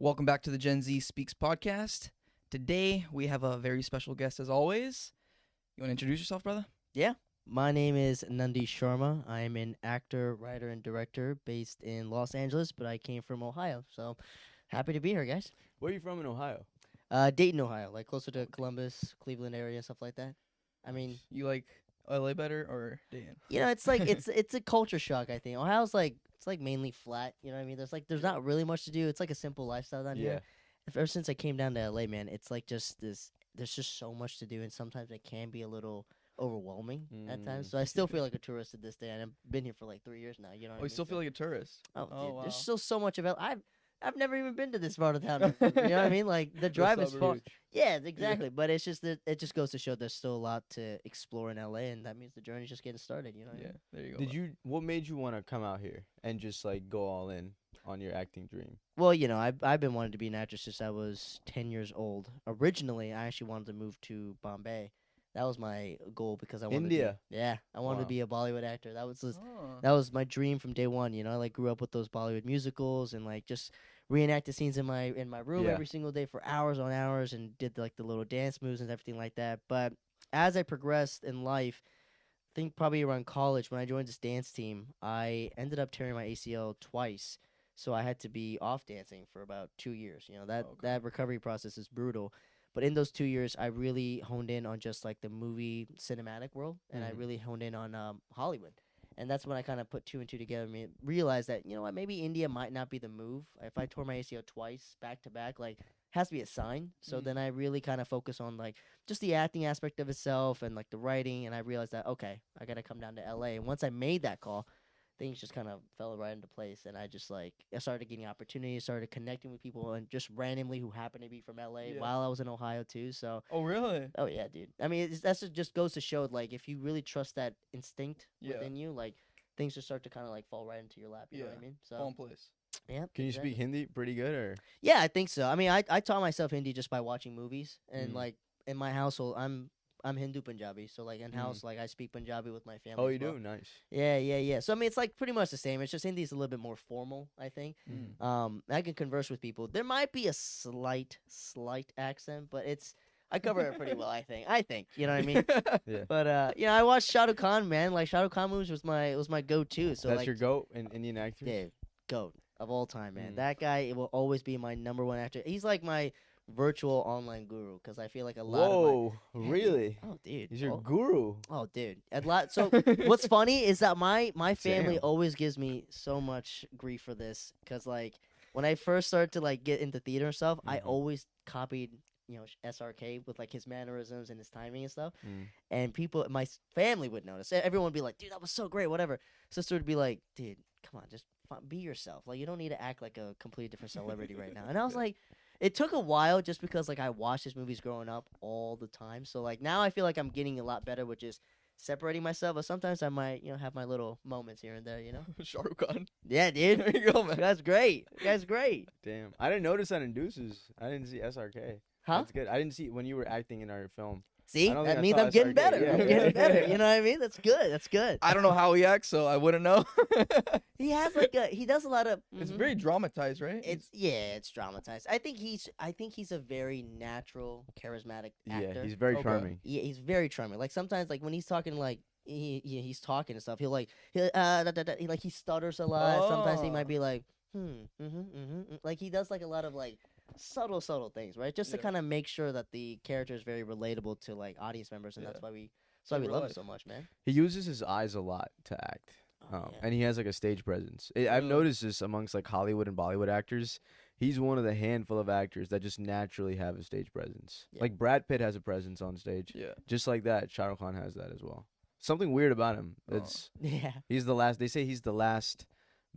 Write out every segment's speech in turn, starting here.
Welcome back to the Gen Z Speaks podcast. Today, we have a very special guest as always. You want to introduce yourself, brother? Yeah. My name is Nandi Sharma. I am an actor, writer, and director based in Los Angeles, but I came from Ohio. So happy to be here, guys. Where are you from in Ohio? Dayton, Ohio, like closer to Columbus, Cleveland area, stuff like that. I mean, You like LA better or Dayton? it's like it's a culture shock, I think. Ohio's like it's like mainly flat, you know what I mean? There's not really much to do. It's like a simple lifestyle down here. Ever since I came down to LA, man, it's like just this there's just so much to do, and sometimes it can be a little overwhelming at times. So I still feel like a tourist to this day, and I've been here for like 3 years now. You know what I Oh, mean? you still feel like a tourist? Oh, dude, wow. there's still so much about. I've never even been to this part of town. You know what I mean? Like the drive is far. Yeah, exactly. But it's just that it just goes to show there's still a lot to explore in LA, and that means the journey's just getting started. You know? What I Yeah, mean? there you go. What made you want to come out here and just like go all in on your acting dream? Well, I've been wanting to be an actor since I was 10 years old. Originally, I actually wanted to move to Bombay. That was my goal because I wanted India. I wanted to Wow. be a Bollywood actor. That was just, Oh. that was my dream from day one. I like grew up with those Bollywood musicals and like just reenacted scenes in my room Yeah. every single day for hours on hours and did like the little dance moves and everything like that. But as I progressed in life, I think probably around college when I joined this dance team, I ended up tearing my ACL twice. So I had to be off dancing for about 2 years. Okay. That recovery process is brutal. But in those 2 years, I really honed in on just like the movie cinematic world, and I Mhm. really honed in on Hollywood. And that's when I kind of put two and two together and realized that, you know what, maybe India might not be the move. If I tore my ACL twice back to back, like, has to be a sign. So Mm. then I really kind of focus on like just the acting aspect of itself and like the writing. And I realized that, okay, I got to come down to LA. And once I made that call, things just kind of fell right into place, and I started getting opportunities, started connecting with people, and just randomly who happened to be from LA Yeah. while I was in Ohio too. So, Oh, really? oh yeah, dude. I mean, just goes to show like if you really trust that instinct Yeah. within you, like things just start to kind of like fall right into your lap. You know what I Yeah. mean? Fall in So place. yeah. Can you exactly. speak Hindi pretty good or? Yeah, I think so. I mean, I taught myself Hindi just by watching movies, and Mm. like in my household, I'm Hindu Punjabi, so like in house, like I speak Punjabi with my family. Oh, as you well. do? Nice. Yeah. So I mean, it's like pretty much the same. It's just Hindi's a little bit more formal, I think. Mm. I can converse with people. There might be a slight accent, but I cover it pretty well. I think. You know what I mean? Yeah. But I watched Shah Rukh Khan, man. Like Shah Rukh Khan movies was my go-to. So That's like, your goat in Indian actor? yeah, goat of all time, man. Mm. That guy will always be my number one actor. He's like my virtual online guru because I feel like a lot of Whoa, my, really? Oh, dude. He's your Oh, guru. oh, dude. A lot. So what's funny is that my family Damn. always gives me so much grief for this because like when I first started to like get into theater and stuff, I Mhm. always copied SRK with like his mannerisms and his timing and stuff. Mm. And people, my family would notice. Everyone would be like, "Dude, that was so great." Whatever. Sister would be like, "Dude, come on, just be yourself. Like you don't need to act like a completely different celebrity right now." And I was like. It took a while just because like I watched his movies growing up all the time. So like now I feel like I'm getting a lot better with just separating myself. But sometimes I might have my little moments here and there. Shah Rukh Khan. Yeah, dude. There you go, man. That's great. That's great. Damn. I didn't notice that in Deuces. I didn't see SRK. Huh? That's good. I didn't see when you were acting in our film. See, I don't that think I means saw I'm getting SRK. better. Yeah, I'm yeah, getting better. yeah. You know what I mean? That's good. That's good. I don't know how he acts, so I wouldn't know. He has he does a lot of. It's Mhm. very dramatized, right? It's dramatized. I think he's a very natural, charismatic actor. Yeah, he's very Okay. charming. Yeah, he's very charming. Like sometimes, like when he's talking, like he's talking and stuff. He like he stutters a lot. Sometimes he Oh. might be like, like he does like a lot of like subtle things, right? Just to Yeah. kind of make sure that the character is very relatable to like audience members, and Yeah. that's why we Like real love him life. so much, man. He uses his eyes a lot to act. Oh, yeah. And he has like a stage presence. I've Really? noticed this amongst like Hollywood and Bollywood actors. He's one of the handful of actors that just naturally have a stage presence. Yeah. Like Brad Pitt has a presence on stage. Yeah. Just like that, Shah Rukh Khan has that as well. Something weird about him. Oh. It's Yeah. he's the last. They say he's the last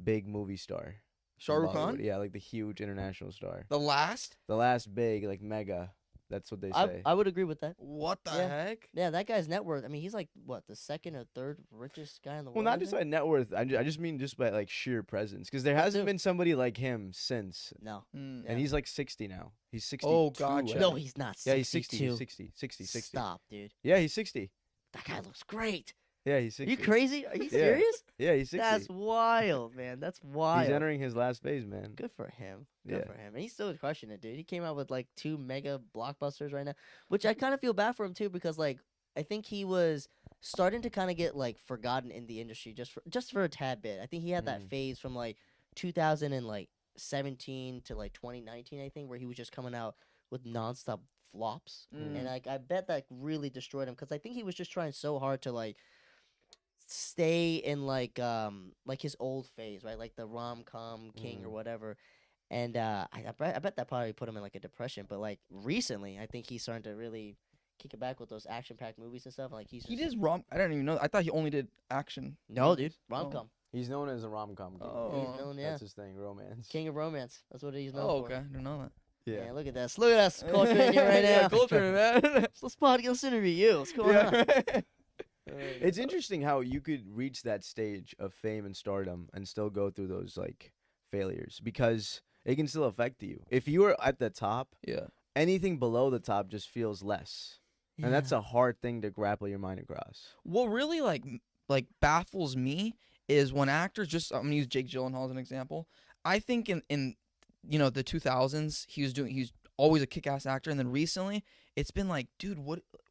big movie star. Shah in Rukh Khan? Bollywood. Yeah, like the huge international star. The last? The last big like mega. That's what they say. I would agree with that. What the Yeah. heck? Yeah, that guy's net worth. I mean, he's like what, the second or third richest guy in the Well, world. not I just think? by net worth. I just mean just by like sheer presence, because there That hasn't too. been somebody like him since. No. Mm. Yeah. And he's like 60 now. He's 60. Oh, gotcha. No, he's not. Yeah, he's 60. 62. He's 60. 60. Stop, dude. Yeah, he's 60. That guy looks great. Yeah, he's Are 60. you crazy? Are you Yeah. serious? Yeah, he's 60. That's wild, man. That's wild. He's entering his last phase, man. Good for him. Good Yeah. for him. And he's still crushing it, dude. He came out with like 2 mega blockbusters right now, which I kind of feel bad for him too because like I think he was starting to kind of get like forgotten in the industry just for a tad bit. I think he had that phase from like 2017 to like 2019, I think, where he was just coming out with nonstop flops, and like I bet that really destroyed him because I think he was just trying so hard to like stay in like his old phase, right? Like the rom-com king or whatever. And I bet that probably put him in like a depression. But like recently, I think he's starting to really kick it back with those action-packed movies and stuff. Like He does rom. I don't even know. I thought he only did action. No, dude, rom-com. He's known as a rom-com king. Oh. He's known, yeah, That's his thing, romance. king of romance. That's what he's known Oh, for. okay. I didn't know that. Yeah, look at this. Look at us culturing you right now. Yeah, culture, man. Let's podcast interview you. What's going on? It's interesting how you could reach that stage of fame and stardom and still go through those like failures because it can still affect you. If you are at the top, Yeah. anything below the top just feels less. And that's a hard thing to grapple your mind across. What really like baffles me is when actors just I'm gonna use Jake Gyllenhaal as an example. I think in the 2000s he's always a kick-ass actor, and then recently it's been like, dude,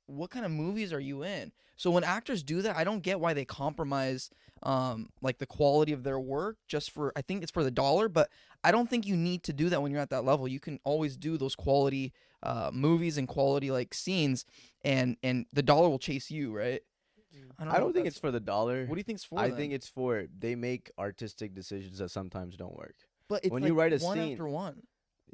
what kind of movies are you in? So when actors do that, I don't get why they compromise like the quality of their work just for, I think it's for the dollar, but I don't think you need to do that when you're at that level. You can always do those quality movies and quality like scenes, and the dollar will chase you, right? I don't think it's for the dollar. What do you think it's for? I then? think it's for they make artistic decisions that sometimes don't work. But it's when like you write a one scene after one.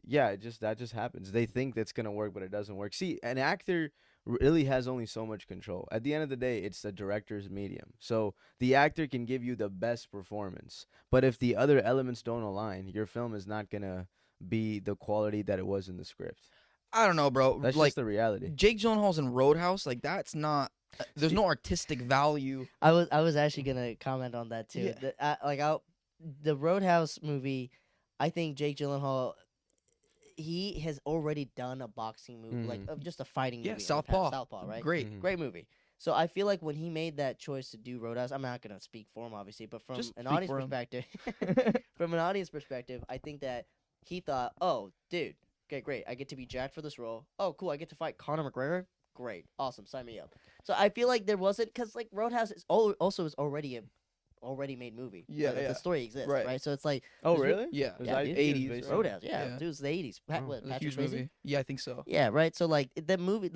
Yeah, that just happens. They think that's gonna work, but it doesn't work. See, an actor really has only so much control. At the end of the day, it's the director's medium. So the actor can give you the best performance, but if the other elements don't align, your film is not gonna be the quality that it was in the script. I don't know, bro. That's like just the reality. Jake Gyllenhaal's in Roadhouse. Like that's not. There's no artistic value. I was actually gonna comment on that too. Yeah. The Roadhouse movie, I think Jake Gyllenhaal, he has already done a boxing movie, like just a fighting movie. Yeah, in the Southpaw. past. Southpaw, right? Great. Great movie. So I feel like when he made that choice to do Roadhouse, I'm not gonna speak for him, obviously, but from Just an speak audience for him. perspective, from an audience perspective, I think that he thought, oh, dude, okay, great, I get to be jacked for this role. Oh, cool, I get to fight Conor McGregor. Great, awesome, sign me up. So I feel like there wasn't, because like Roadhouse is also is already a already made movie. Yeah, So yeah. The story exists, Right. right? So it's like Oh, there's really? Yeah. Was Yeah, I- dude. it was 80s, based right? on- Roadhouse, yeah, Yeah. dude, it was the 80s. It was a Patrick huge Swayze? movie. Yeah, I think so. Yeah, right. So like that movie,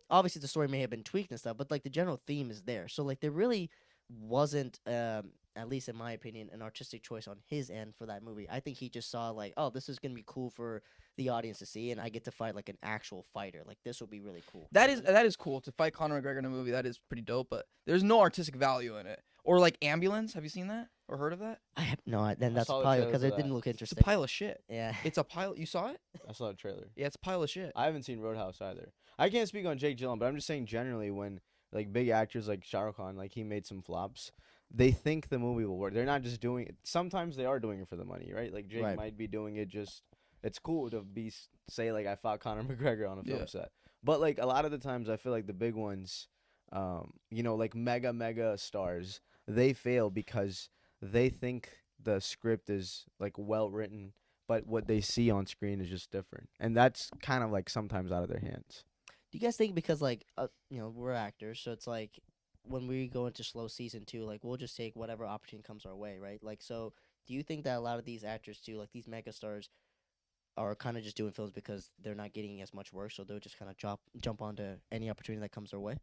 obviously the story may have been tweaked and stuff, but like the general theme is there. So like there really wasn't, at least in my opinion, an artistic choice on his end for that movie. I think he just saw like, oh, this is gonna be cool for the audience to see, and I get to fight like an actual fighter. Like this will be really cool. That is cool to fight Conor McGregor in a movie. That is pretty dope, but there's no artistic value in it. Or like Ambulance. Have you seen that or heard of that? I have no. Then that's saw the probably trailer because for it that. didn't look It's a interesting. pile of shit. Yeah. It's a pile. You saw it? I saw a trailer. Yeah, it's a pile of shit. I haven't seen Roadhouse either. I can't speak on Jake Gyllenhaal, but I'm just saying generally when like big actors like Shah Rukh Khan, like he made some flops, they think the movie will work. They're not just doing it. Sometimes they are doing it for the money, right? Like Jake Right. might be doing it just. It's cool to say like I fought Conor McGregor on a film Yeah. set, but like a lot of the times I feel like the big ones, like mega stars, they fail because they think the script is like well written, but what they see on screen is just different, and that's kind of like sometimes out of their hands. Do you guys think because like we're actors, so it's like when we go into slow season 2, like we'll just take whatever opportunity comes our way, right? Like so, do you think that a lot of these actors too, like these mega stars, are kind of just doing films because they're not getting as much work, so they'll just kind of jump onto any opportunity that comes their way?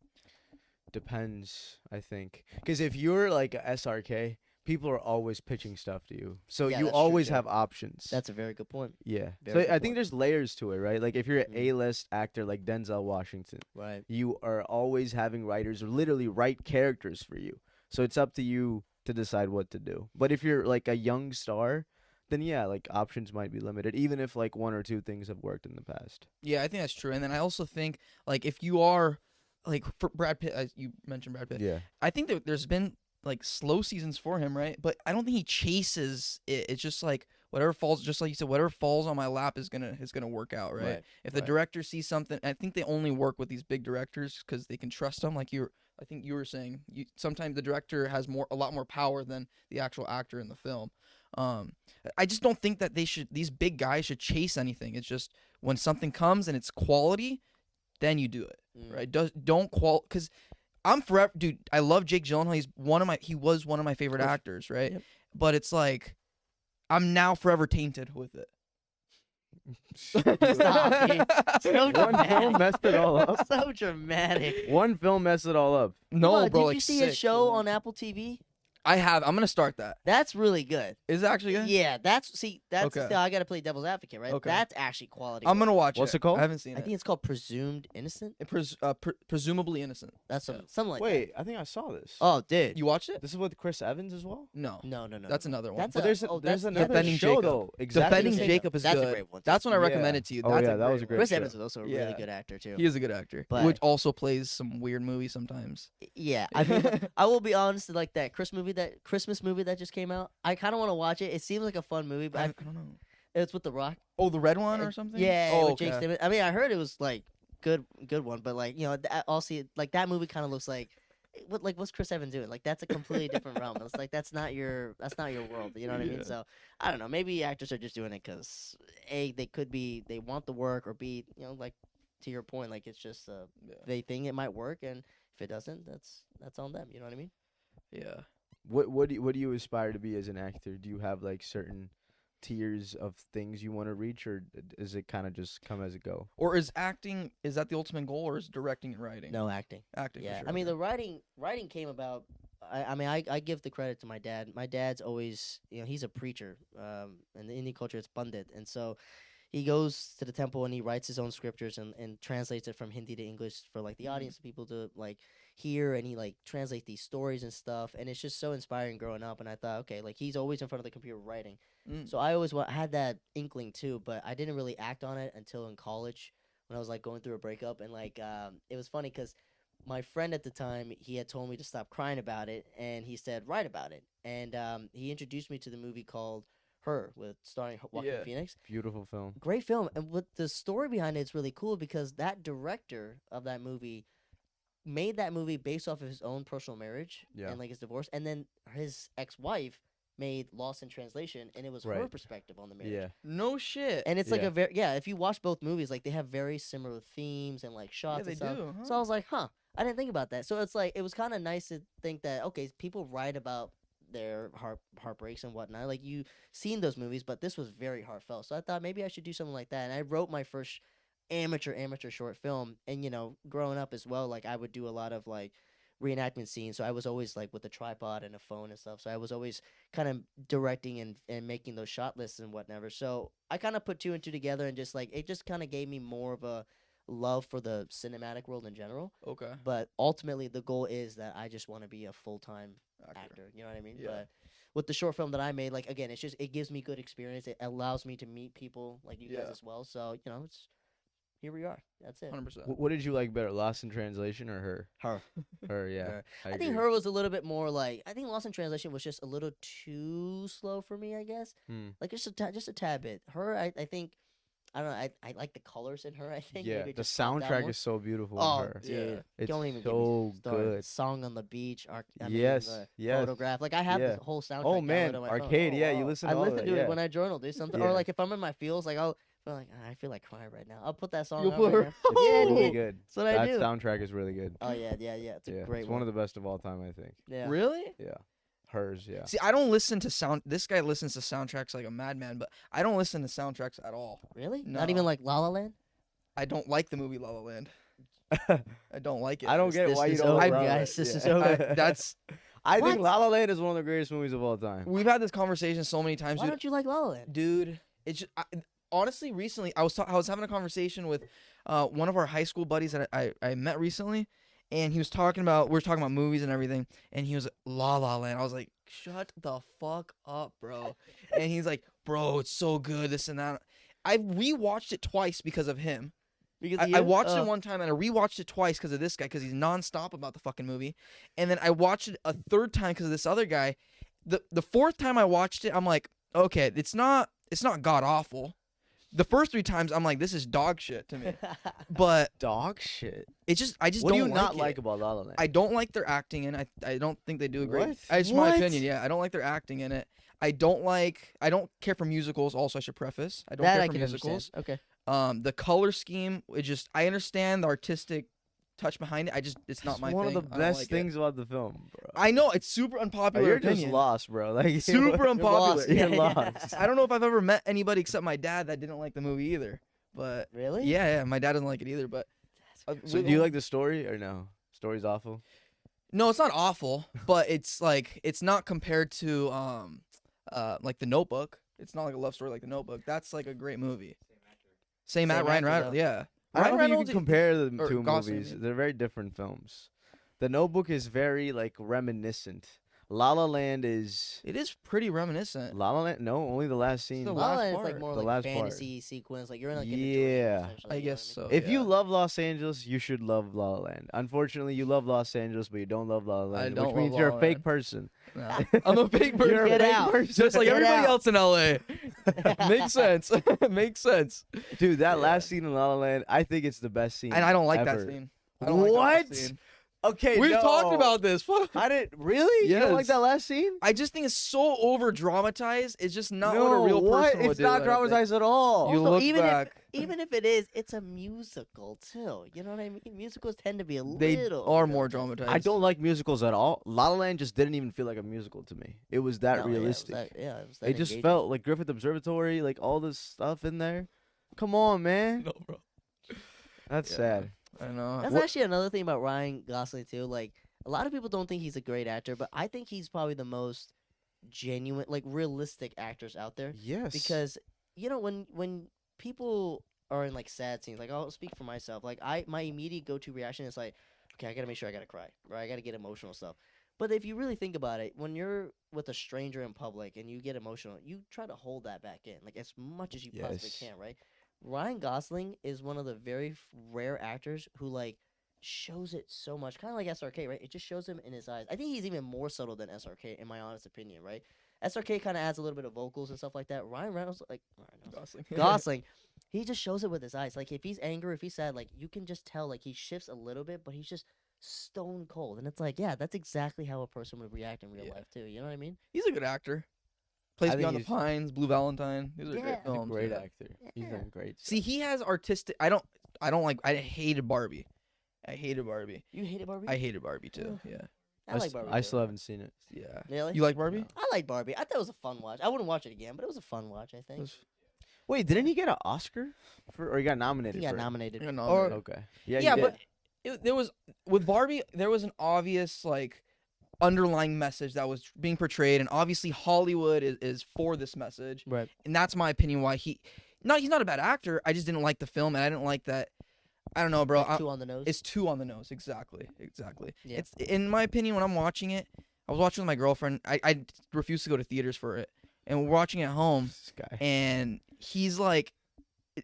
Depends, I think, because if you're like a SRK, people are always pitching stuff to you, so Yeah, you that's true, always yeah. have options. That's a very good point. yeah. very So good I think point. there's layers to it, right? Like if you're an Mhm. A-list actor like Denzel Washington, Right. you are always having writers literally write characters for you. So it's up to you to decide what to do. But if you're like a young star, then yeah, like options might be limited, even if like one or two things have worked in the past. Yeah, I think that's true. And then I also think like if you are like for Brad Pitt, as you mentioned Brad Pitt, Yeah. I think that there's been like slow seasons for him, right? But I don't think he chases it. It's just like whatever falls, just like you said, whatever falls on my lap is gonna work out, right? Right, If the right. director sees something, I think they only work with these big directors because they can trust them. Like I think you were saying, sometimes the director has a lot more power than the actual actor in the film. I just don't think that these big guys should chase anything. It's just when something comes and it's quality, then you do it, right? Don't because I'm forever, dude. I love Jake Gyllenhaal. He was one of my favorite actors, right? Yep. But it's like I'm now forever tainted with it. Stop, dude. So One film dramatic. messed it all up. So dramatic. One film messed it all up. No, Come on, bro. Did like you see his 6, show like- on Apple TV? I have. I'm gonna start that. That's really good. Is it actually good? Yeah, that's Okay. I gotta play devil's advocate, right? Okay. That's actually quality. I'm work. gonna watch What's it. it called? I haven't seen I it. think it's called Presumed Innocent. Presumably innocent. That's Yeah. something like that. Wait, I think I saw this. Oh, dude. You watched it? This is with Chris Evans as well. No. No. That's another one. That's But a- there's oh, there's that's- another Defending show Jacob. though. Exactly. Defending the same. Jacob is That's a good. great one, too. That's when I Yeah. recommended to you. Oh, That's yeah, a that was a great great Chris show. Evans is also a really Yeah. good actor too. one. He is a good actor, But- which also plays some weird movies sometimes. Yeah, I mean, I will be honest. Like that Christmas movie that just came out. I kind of want to watch it. It seems like a fun movie, I but don't know. it's with The Rock. Oh, the red one or something? Yeah, Oh, with Jake okay. Simmons. I mean, I heard it was like good one, but like also like that movie kind of looks like what's Chris Evans doing? Like that's a completely different realm. It's like that's not your world. You know what I mean? Yeah. So I don't know. Maybe actors are just doing it because they want the work, or B, like to your point, like it's just Yeah. they think it might work, and if it doesn't, that's on them. You know what I mean? Yeah. What do you aspire to be as an actor? Do you have like certain tiers of things you want to reach, or is it kind of just come as it go? Or is acting, is that the ultimate goal, or is directing and writing? No acting. Acting. Yeah, For sure. I mean okay. the writing came about. I give the credit to my dad. My dad's always he's a preacher. In the Indian culture, it's pundit, and so he goes to the temple and he writes his own scriptures and translates it from Hindi to English for like the audience people to like hear, and he like translates these stories and stuff, and it's just so inspiring growing up. And I thought, okay, like he's always in front of the computer writing, so I always had that inkling too, but I didn't really act on it until in college when I was like going through a breakup, and like it was funny because my friend at the time, he had told me to stop crying about it, and he said write about it, and he introduced me to the movie called Her, with starring Joaquin Yeah. Phoenix. Beautiful film. Great film, and what the story behind it's really cool because that director of that movie made that movie based off of his own personal marriage Yeah. and like his divorce, and then his ex-wife made Lost in Translation, and it was her Right. perspective on the marriage. Yeah. No shit. And it's like Yeah. if you watch both movies, like they have very similar themes and like shots Yeah, they and stuff. do. Huh? So I was like, I didn't think about that. So it's like it was kind of nice to think that okay, people write about their heartbreaks and whatnot. Like you seen those movies, but this was very heartfelt. So I thought maybe I should do something like that. And I wrote my first amateur short film. And growing up as well, like I would do a lot of like reenactment scenes. So I was always like with a tripod and a phone and stuff. So I was always kind of directing and making those shot lists and whatever. So I kind of put two and two together, and just like it just kind of gave me more of a love for the cinematic world in general. Okay. But ultimately the goal is that I just want to be a full-time actor. You know what I mean? Yeah. But with the short film that I made, like again, it gives me good experience. It allows me to meet people like you guys Yeah. as well. So it's here we are. That's it. 100%. What did you like better, Lost in Translation or Her? Her. Her, yeah. Her. I agree. think Her was a little bit more like I think Lost in Translation was just a little too slow for me. I guess like just a tad bit. Her, I think. I don't know. I like the colors in Her. I think. Yeah, Maybe it the just popped out soundtrack more. is so beautiful. Oh, in Her. dude! Yeah. It's Don't even so get me started. good. Song on the Beach. Yes, the yes. Photograph. Like I have Yeah. the whole soundtrack. Oh man, downloaded on my phone. Arcade. Yeah, you wow. listen I to all listen that. to Yeah. it when I journal, do something, Yeah. or like if I'm in my feels, like I feel like crying right now. I'll put that song You'll on put right Her- now. It's Yeah, really dude. good. That's what I That do. soundtrack is really good. Oh yeah. It's a Yeah, great it's one. one of the best of all time, I think. Yeah. Really? Yeah, Hers. Yeah. See, I don't listen to sound. This guy listens to soundtracks like a madman, but I don't listen to soundtracks at all. Really? No. Not even like La La Land. I don't like the movie La La Land. I don't like it. I don't get This why you is don't. over, like La La guys. Land. This is Yeah. over. That's I think What? La La Land is one of the greatest movies of all time. Mm. we've had this conversation so many times, Why dude. don't you like La La Land? Dude, it's just, honestly recently I was having a conversation with one of our high school buddies that I met recently, and we were talking about movies and everything, and he was like, La La Land. I was like, shut the fuck up, bro. And he's like, bro, it's so good, this and that. I rewatched it twice because of him. Because I of you? watched Oh. it one time and I rewatched it twice because of this guy, because he's nonstop about the fucking movie. And then I watched it a third time because of this other guy. The fourth time I watched it, I'm like, okay, it's not god awful. The first three times I'm like, this is dog shit to me. But Dog shit. I just What don't do you like not it. like about La La Land? I don't like their acting in it. I don't think they do a great. What? It's my What? opinion. Yeah, I don't like their acting in it. I don't care for musicals. Also, I should preface. I don't That care I for can musicals. understand. Okay. The color scheme, I understand the artistic touch behind it. It's not It's my one thing. of the I don't best like it. things about the film, bro. I know it's super Oh, unpopular you're opinion. just lost, bro. Like Super unpopular. lost. You're Yeah. lost. I don't know if I've ever met anybody except my dad that didn't like the movie either. But Really? yeah, my dad doesn't like it either. But So do you like the story or no? Story's awful. No, it's not awful, but it's like it's not compared to like The Notebook. It's not like a love story like The Notebook. That's like a great movie. Same at Same Ryan actor, Reynolds, though. yeah. I Ryan don't think you Reynolds. can compare the or two Gosling, movies. yeah. They're very different films. The Notebook is very like reminiscent. La La Land is It is pretty reminiscent. La La Land. No, only the last scene. the La La last Land is part. like more The like last part. fantasy sequence. Like you're like in a Yeah. dream, I essentially, you know guess what so. If you yeah. love Los Angeles, you should love La La Land. Unfortunately, you love Los Angeles, but you don't love La La Land, don't which love means La you're La a fake Land. person. Nah. I'm a fake person. You're a Get fake out. person. Just like Get everybody out. else in LA. Makes sense. Makes sense. Dude, that Yeah. last scene in La La Land, I think it's the best scene. And I don't like that ever. scene. I don't like that What? last scene. Okay, We've no. talked about this. Fuck. I didn't really. You don't like Yes. that last scene? I just think it's so over dramatized. It's just not no, what a real person would It's do. not I don't think. dramatized at all. You Also, look even if- back. Even if it is, it's a musical too. You know what I mean? Musicals tend to be a They little. are more dramatized. I don't like musicals at all. La La Land just didn't even feel like a musical to me. It was that No, realistic. it was that It just engaging. felt like Griffith Observatory, like all this stuff in there. Come on, man. No, bro. That's Yeah. sad. I know. That's What- actually another thing about Ryan Gosling too. Like a lot of people don't think he's a great actor, but I think he's probably the most genuine, like realistic actors out there. Yes. Because you know when people are in like sad scenes, like I'll speak for myself. Like my immediate go to reaction is like, okay, I gotta make sure I gotta cry, right? I gotta get emotional stuff. But if you really think about it, when you're with a stranger in public and you get emotional, you try to hold that back in, like as much as you possibly Yes. can, right? Ryan Gosling is one of the very rare actors who like shows it so much, kind of like SRK, right? It just shows him in his eyes. I think he's even more subtle than SRK, in my honest opinion, right? SRK kind of adds a little bit of vocals and stuff like that. Ryan Reynolds, Gosling, he just shows it with his eyes. Like if he's angry, if he's sad, like you can just tell, like he shifts a little bit, but he's just stone cold. And it's like, yeah, that's exactly how a person would react in real Yeah. life too. You know what I mean? He's a good actor. Plays I think Beyond the he's- Pines, Blue Valentine. These are Yeah. great He's a films. Great yeah. actor. He's Yeah. done great. See, he has artistic. I hated Barbie. I hated Barbie. You hated Barbie? I hated Barbie too. Yeah. I like Barbie. I too. still haven't seen it. Yeah. Really? You like Barbie? No. I like Barbie. I thought it was a fun watch. I wouldn't watch it again, but it was a fun watch. I It think was- Wait, didn't he get an Oscar for, or he got he nominated? got for it? nominated. He got Or nominated. Okay. Yeah. Yeah, he but did. there was with Barbie, there was an obvious like underlying message that was being portrayed, and obviously Hollywood is for this message, right. and that's my opinion. Why he's not a bad actor. I just didn't like the film, and I didn't like that. I don't know, bro. It's too on the nose. It's too on the nose. Exactly. Yeah. It's in my opinion when I'm watching it. I was watching with my girlfriend. I refused to go to theaters for it, and we're watching it at home. This guy. And he's like,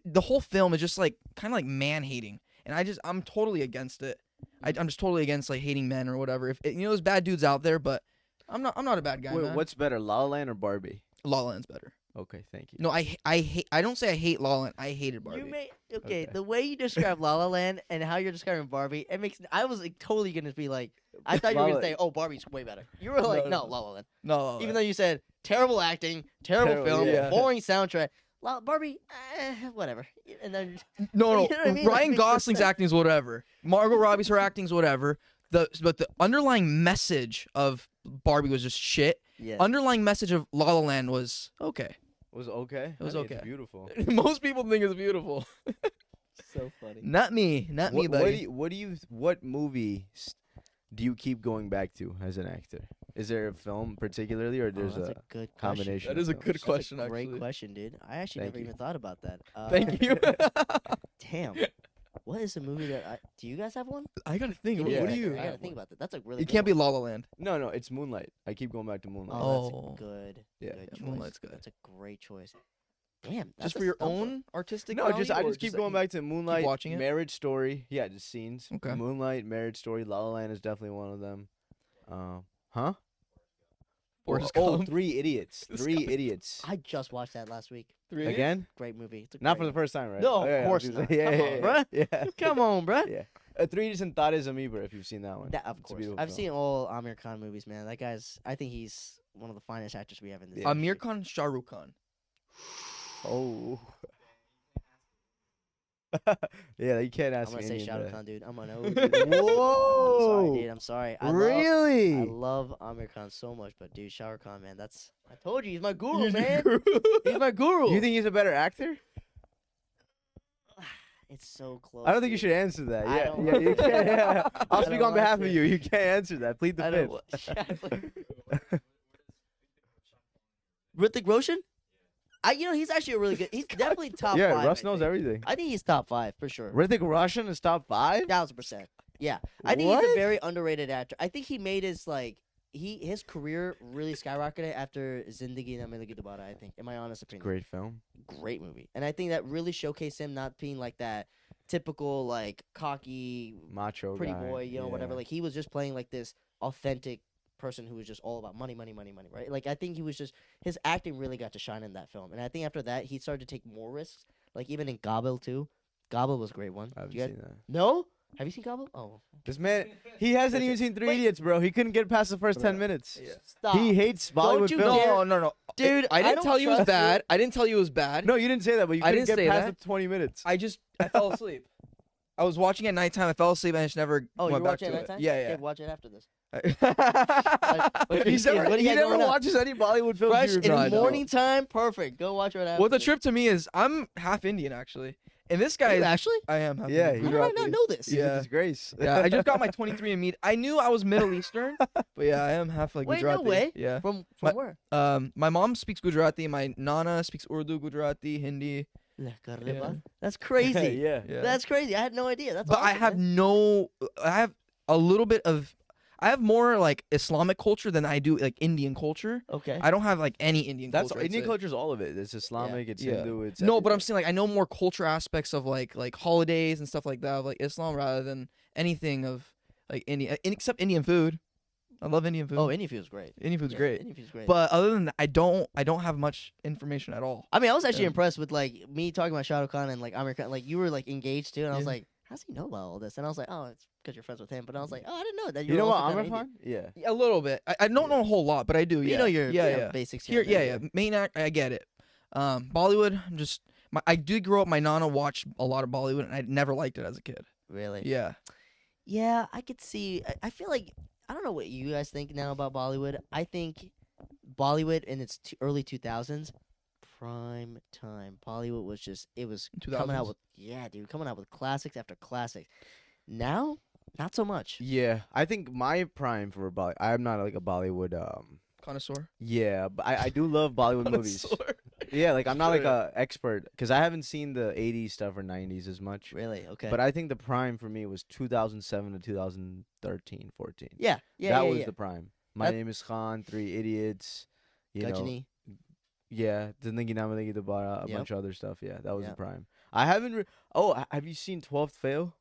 the whole film is just like kind of like man hating, and I'm totally against it. I'm just totally against like hating men or whatever. If there's bad dudes out there, but I'm not a bad guy. Wait, man. what's better, La La Land or Barbie? La La Land's better. Okay, thank you. No, I hate. I don't say I hate La La Land. I hated Barbie. You may Okay. the way you describe La La Land and how you're describing Barbie, it makes I was like, totally gonna be like, I thought you were La gonna La- say, oh, Barbie's way better. You were like, No, no, La La Land. no, La La Even Land. though you said terrible acting, terrible Terrible, film, yeah. boring soundtrack. Barbie, whatever. And then No, You know what I mean? Like, Ryan makes no Gosling's sense. acting's whatever. Margot Robbie's her acting's whatever. But the underlying message of Barbie was just shit. yeah, Underlying message of La La Land was okay. It was okay. It was I think okay. It's beautiful. Most people think it's beautiful. so funny. Not me, not me, buddy. What movie do you keep going back to as an actor? Is there a film particularly, or there's that's a a good combination? That is a of good films? That's question, a great actually. question, dude. I actually Thank never you. even thought about that. Thank you. Damn. What is a movie that do you guys have one? I gotta think. Give me Yeah. What a do second. you? I gotta think about that. That's a really. It good can't be one. La La Land. No, it's Moonlight. I keep going back to Moonlight. Oh. That's a good. Yeah. Good Yeah, choice. Moonlight's good. That's a great choice. Damn. That's Just a for your stumper. own artistic. No, value, I or just keep that going you- back to Moonlight, watching it? Marriage Story. Yeah, just scenes. Okay. Moonlight, Marriage Story, La La Land is definitely one of them. Huh? Forrest Oh, Gump. Three Idiots. Forrest Three Gump. Idiots. I just watched that last week. Three Again? Great movie. It's a Not great for the first time, right? No, Oh, of yeah, course yeah, not. Yeah, Come yeah, on, yeah, bruh. yeah. Come on, bruh. Yeah. Three Idiots and Thought is Amoeba, if you've seen that one. That, of It's a course. beautiful I've film. seen all Amir Khan movies, man. That guy's. I think he's one of the finest actors we have in this. Yeah. Amir industry. Khan, Shah Rukh Khan. Oh. Yeah, you can't ask I'm gonna me say any Shah of Rukh that. Khan, dude. I'm gonna. I'm sorry, Whoa. dude. I'm sorry. I Really? love Amir Khan so much, but dude, Shah Rukh Khan, man, that's. I told you, he's my guru, He's your man. guru. He's my guru. You think he's a better actor? It's so close. I don't think you dude. should answer that. I Yeah, don't yeah, want you to. can't. Yeah. I'll I speak don't on behalf want of to. you. You can't answer that. Plead the I fifth. don't. Hrithik Roshan? He's actually a really good. He's definitely top Yeah, 5. Russ I knows think. everything. I think he's top 5 for sure. Hrithik Roshan is top 5. 1000%. Yeah, I think he's What? a very underrated actor. I think he made his his career really skyrocketed after Zindagi Na Milegi Dobara. I think, in my honest opinion, Great film. great movie, and I think that really showcased him not being like that typical cocky Macho pretty guy. boy, whatever. Yeah. Like he was just playing like this authentic person who was just all about money, money, money, money, right? Like I think he was just his acting really got to shine in that film, and I think after that he started to take more risks. Like even in Gobble too. Gobble was a great one. I haven't You seen that. No? Have you seen Gobble? Oh, This man, he hasn't even seen Three Wait. Idiots, bro. He couldn't get past the first 10 minutes. Yeah. stop, He hates Bollywood you films. dare- No. dude. I didn't don't tell you it was trust bad. I didn't tell you it was bad. No, you didn't say that, but you I couldn't didn't get say past that. the 20 minutes. I fell asleep. I was watching at nighttime. I fell asleep and I just never Oh, you went were back watching to at it. nighttime? Yeah, Okay, yeah. watch it after this. What He's What never, do you he got never going on? watches any Bollywood films. Fresh you in review. I the know. morning time, perfect. Go watch it after. Well, the this. trip to me is I'm half Indian actually, and this guy You is. actually? I am half Yeah, Indian. he- How did I Gujarati. not know this? He's Yeah. a disgrace. Yeah, I just got my 23andMe. I knew I was Middle Eastern, but yeah, I am half Wait, no Gujarati. way. Yeah. From My- where? My mom speaks Gujarati. My nana speaks Urdu, Gujarati, Hindi. Yeah. That's crazy. yeah. Yeah. That's crazy. I had no idea. That's But I awesome, have man. no. I have a little bit of. I have more like Islamic culture than I do like Indian culture. Okay. I don't have like any Indian That's culture. I'd Indian say. culture is all of it. It's Islamic, it's Yeah. Hindu, it's No, but I'm everything. saying like I know more culture aspects of like holidays and stuff like that of like Islam rather than anything of like Indian except Indian food. I love Indian food. Oh, Indian food's great. Indian food's Yeah, great. Indian food's great. But other than that, I don't have much information at all. I mean, I was actually Yeah. impressed with me talking about Shah Rukh Khan and Amir Khan. Like you were engaged too, and I was Yeah. like, how's he know about all this? And I was like, oh, it's because you're friends with him. But I was like, oh, I didn't know that You you're know also what, kinda Amir Indian. Khan? Yeah. A little bit. I don't know a whole lot, but I do. But Yeah. you know your yeah. basics Here, here. yeah. Main act, I get it. Bollywood, I'm just. I did grow up. My nana watched a lot of Bollywood, and I never liked it as a kid. Really? Yeah. Yeah, I could see. I feel like I don't know what you guys think now about Bollywood. I think Bollywood in its early 2000s, prime time. Bollywood was just it was coming out 2000s? with coming out with classics after classics. Now, not so much. Yeah. I think my prime for Bollywood, I'm not like a Bollywood, Connoisseur. yeah, but I do love Bollywood movies. Connoisseur. Yeah, like I'm not like Sure. a expert because I haven't seen the 80s stuff or 90s as much. Really? Okay. But I think the prime for me was 2007 to 2013, 14. yeah, yeah, that yeah, was yeah. the prime. My That- Name is Khan, Three Idiots, you know. Gajini. Yeah, Zindagi Na Milegi Dobara, a Yep. bunch of other stuff. Yeah, that was Yep. the prime. I haven't. Have you seen 12th Fail?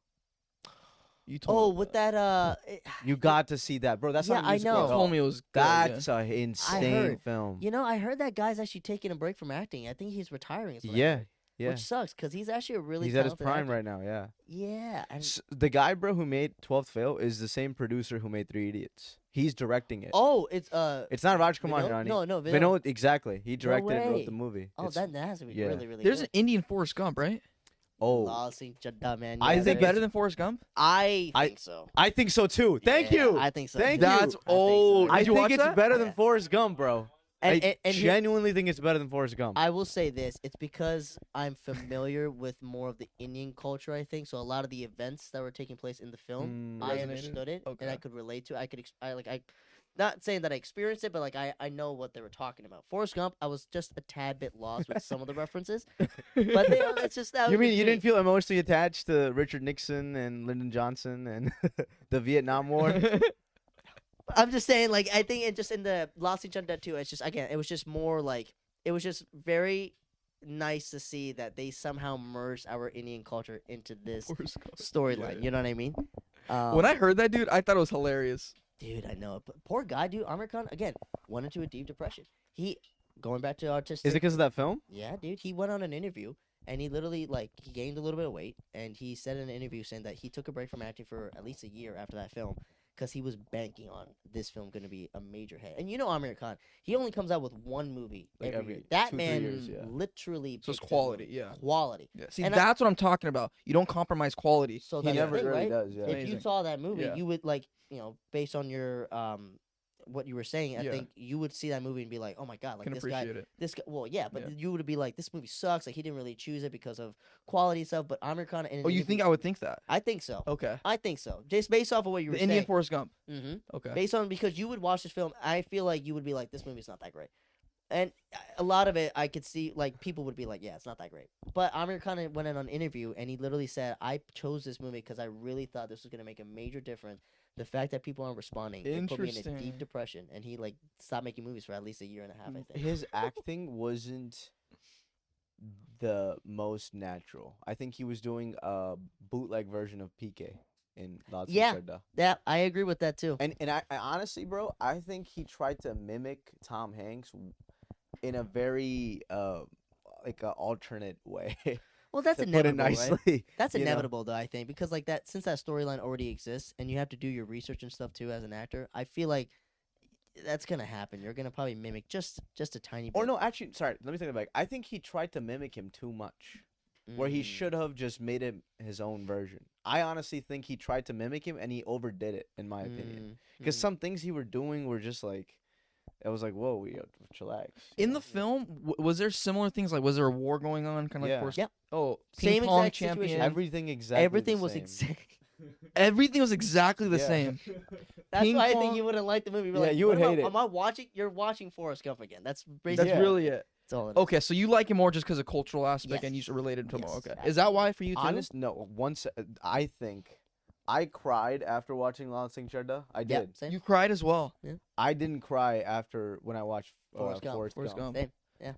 You told Oh, me with that. that You got to see that, bro. That's Yeah, not a I musical know. at You all. told me it was good, That's yeah. an insane heard. film. I heard that guy's actually taking a break from acting. I think he's retiring. Is what I Yeah, heard, yeah. Which sucks because he's actually a really He's at his talented prime actor. right now. Yeah. Yeah, and The guy, bro, who made 12th Fail is the same producer who made Three Idiots. He's directing it. oh, it's It's not Rajkumar Vinod? Hirani. No, Vinod, exactly. He directed and way. wrote the movie. Oh, It's- that has to be yeah. really, really There's an good. Indian Forrest Gump, right? Oh, Lal Singh Chaddha, man. I Yeah, Is think it there better than Forrest Gump? I I- think so. I think so too. Thank Yeah, you. I think so. Thank too. you. That's I think so. old. I Did you think watch it's that? better Yeah. than Forrest Gump, bro. And, I and here- genuinely think it's better than Forrest Gump. I will say this: it's because I'm familiar with more of the Indian culture. I think so. A lot of the events that were taking place in the film, I Resonated? understood it, and I Okay. could relate to. It. I could. I not saying that I experienced it, but I know what they were talking about. Forrest Gump, I was just a tad bit lost with some of the references, but it's just that. You was mean just you me. didn't feel emotionally attached to Richard Nixon and Lyndon Johnson and the Vietnam War? I'm just saying, I think it just in the Lal Singh Chaddha too. It's just again, it was just more it was just very nice to see that they somehow merged our Indian culture into this Forrest Gump. storyline. Yeah. You know what I mean? When I heard that, dude, I thought it was hilarious. Dude, I know. But poor guy, dude. Amir Khan again went into a deep depression. He going back to artistic. Is it because of that film? Yeah, dude. He went on an interview and he literally he gained a little bit of weight and he said in an interview saying that he took a break from acting for at least a year after that film because he was banking on this film going to be a major hit. And you know Amir Khan, he only comes out with one movie Like every year. every That 2-3 man years, yeah. literally So it's picks his quality, movie. yeah. Quality. Yeah. See, And that's what I'm talking about. You don't compromise quality. So He that's never the thing, really right? does. Yeah. If you Amazing. saw that movie, Yeah. you would like, based on your what you were saying, I Yeah. think you would see that movie and be like, oh my god, like Can this guy. appreciate it. This guy, well, yeah, but Yeah. you would be like, this movie sucks. Like he didn't really choose it because of quality stuff. But Amir Khan. In an Oh, you think I would think that? I think so. Okay. I think so. Just based off of what you were The Indian saying. Forrest Gump. Mm-hmm. Okay. Based on because you would watch this film, I feel like you would be like, this movie's not that great. And a lot of it, I could see like people would be like, yeah, it's not that great. But Amir Khan went in on an interview and he literally said, I chose this movie because I really thought this was gonna make a major difference. The fact that people aren't responding, it put me in a Interesting. deep depression, and he like stopped making movies for at least a year and a half. I think. His acting wasn't the most natural. I think he was doing a bootleg version of PK in Lots Yeah. of Sharda. Yeah, I agree with that too. And I honestly, bro, I think he tried to mimic Tom Hanks in a very like an alternate way. Well, that's to put it inevitable, right? nicely. That's you know? inevitable, though. I think because like that, since that storyline already exists, and you have to do your research and stuff too as an actor. I feel like that's gonna happen. You're gonna probably mimic just a tiny bit. Or no, actually, sorry. Let me take it back. I think he tried to mimic him too much, where he Mm. should have just made him his own version. I honestly think he tried to mimic him and he overdid it, in my opinion. Because some things he were doing were just like, it was like, whoa, we chillax. you In know? the film, was there similar things? Like, was there a war going on? Kind of Yeah. like Forrest. Yep. Oh, Same ping pong exact situation. champion. Everything exactly. everything the was same. exact. Everything was exactly the Yeah. same. That's Ping why I pong- think you wouldn't like the movie. You'd be Yeah, like, you would what hate it. Am I watching? You're watching Forrest Gump again. That's That's basically Yeah. really it. that's all it is. Okay, so you like it more just because of cultural aspect, and you Yes. should relate it to more. Yes, Okay, is that why for you too? Honest, no. Once I think I cried after watching Lal Singh Chadda. I did. Yep, same. You cried as well. I didn't cry after when I watched Forrest Gump. Forrest Forrest Gump. Gump. Same.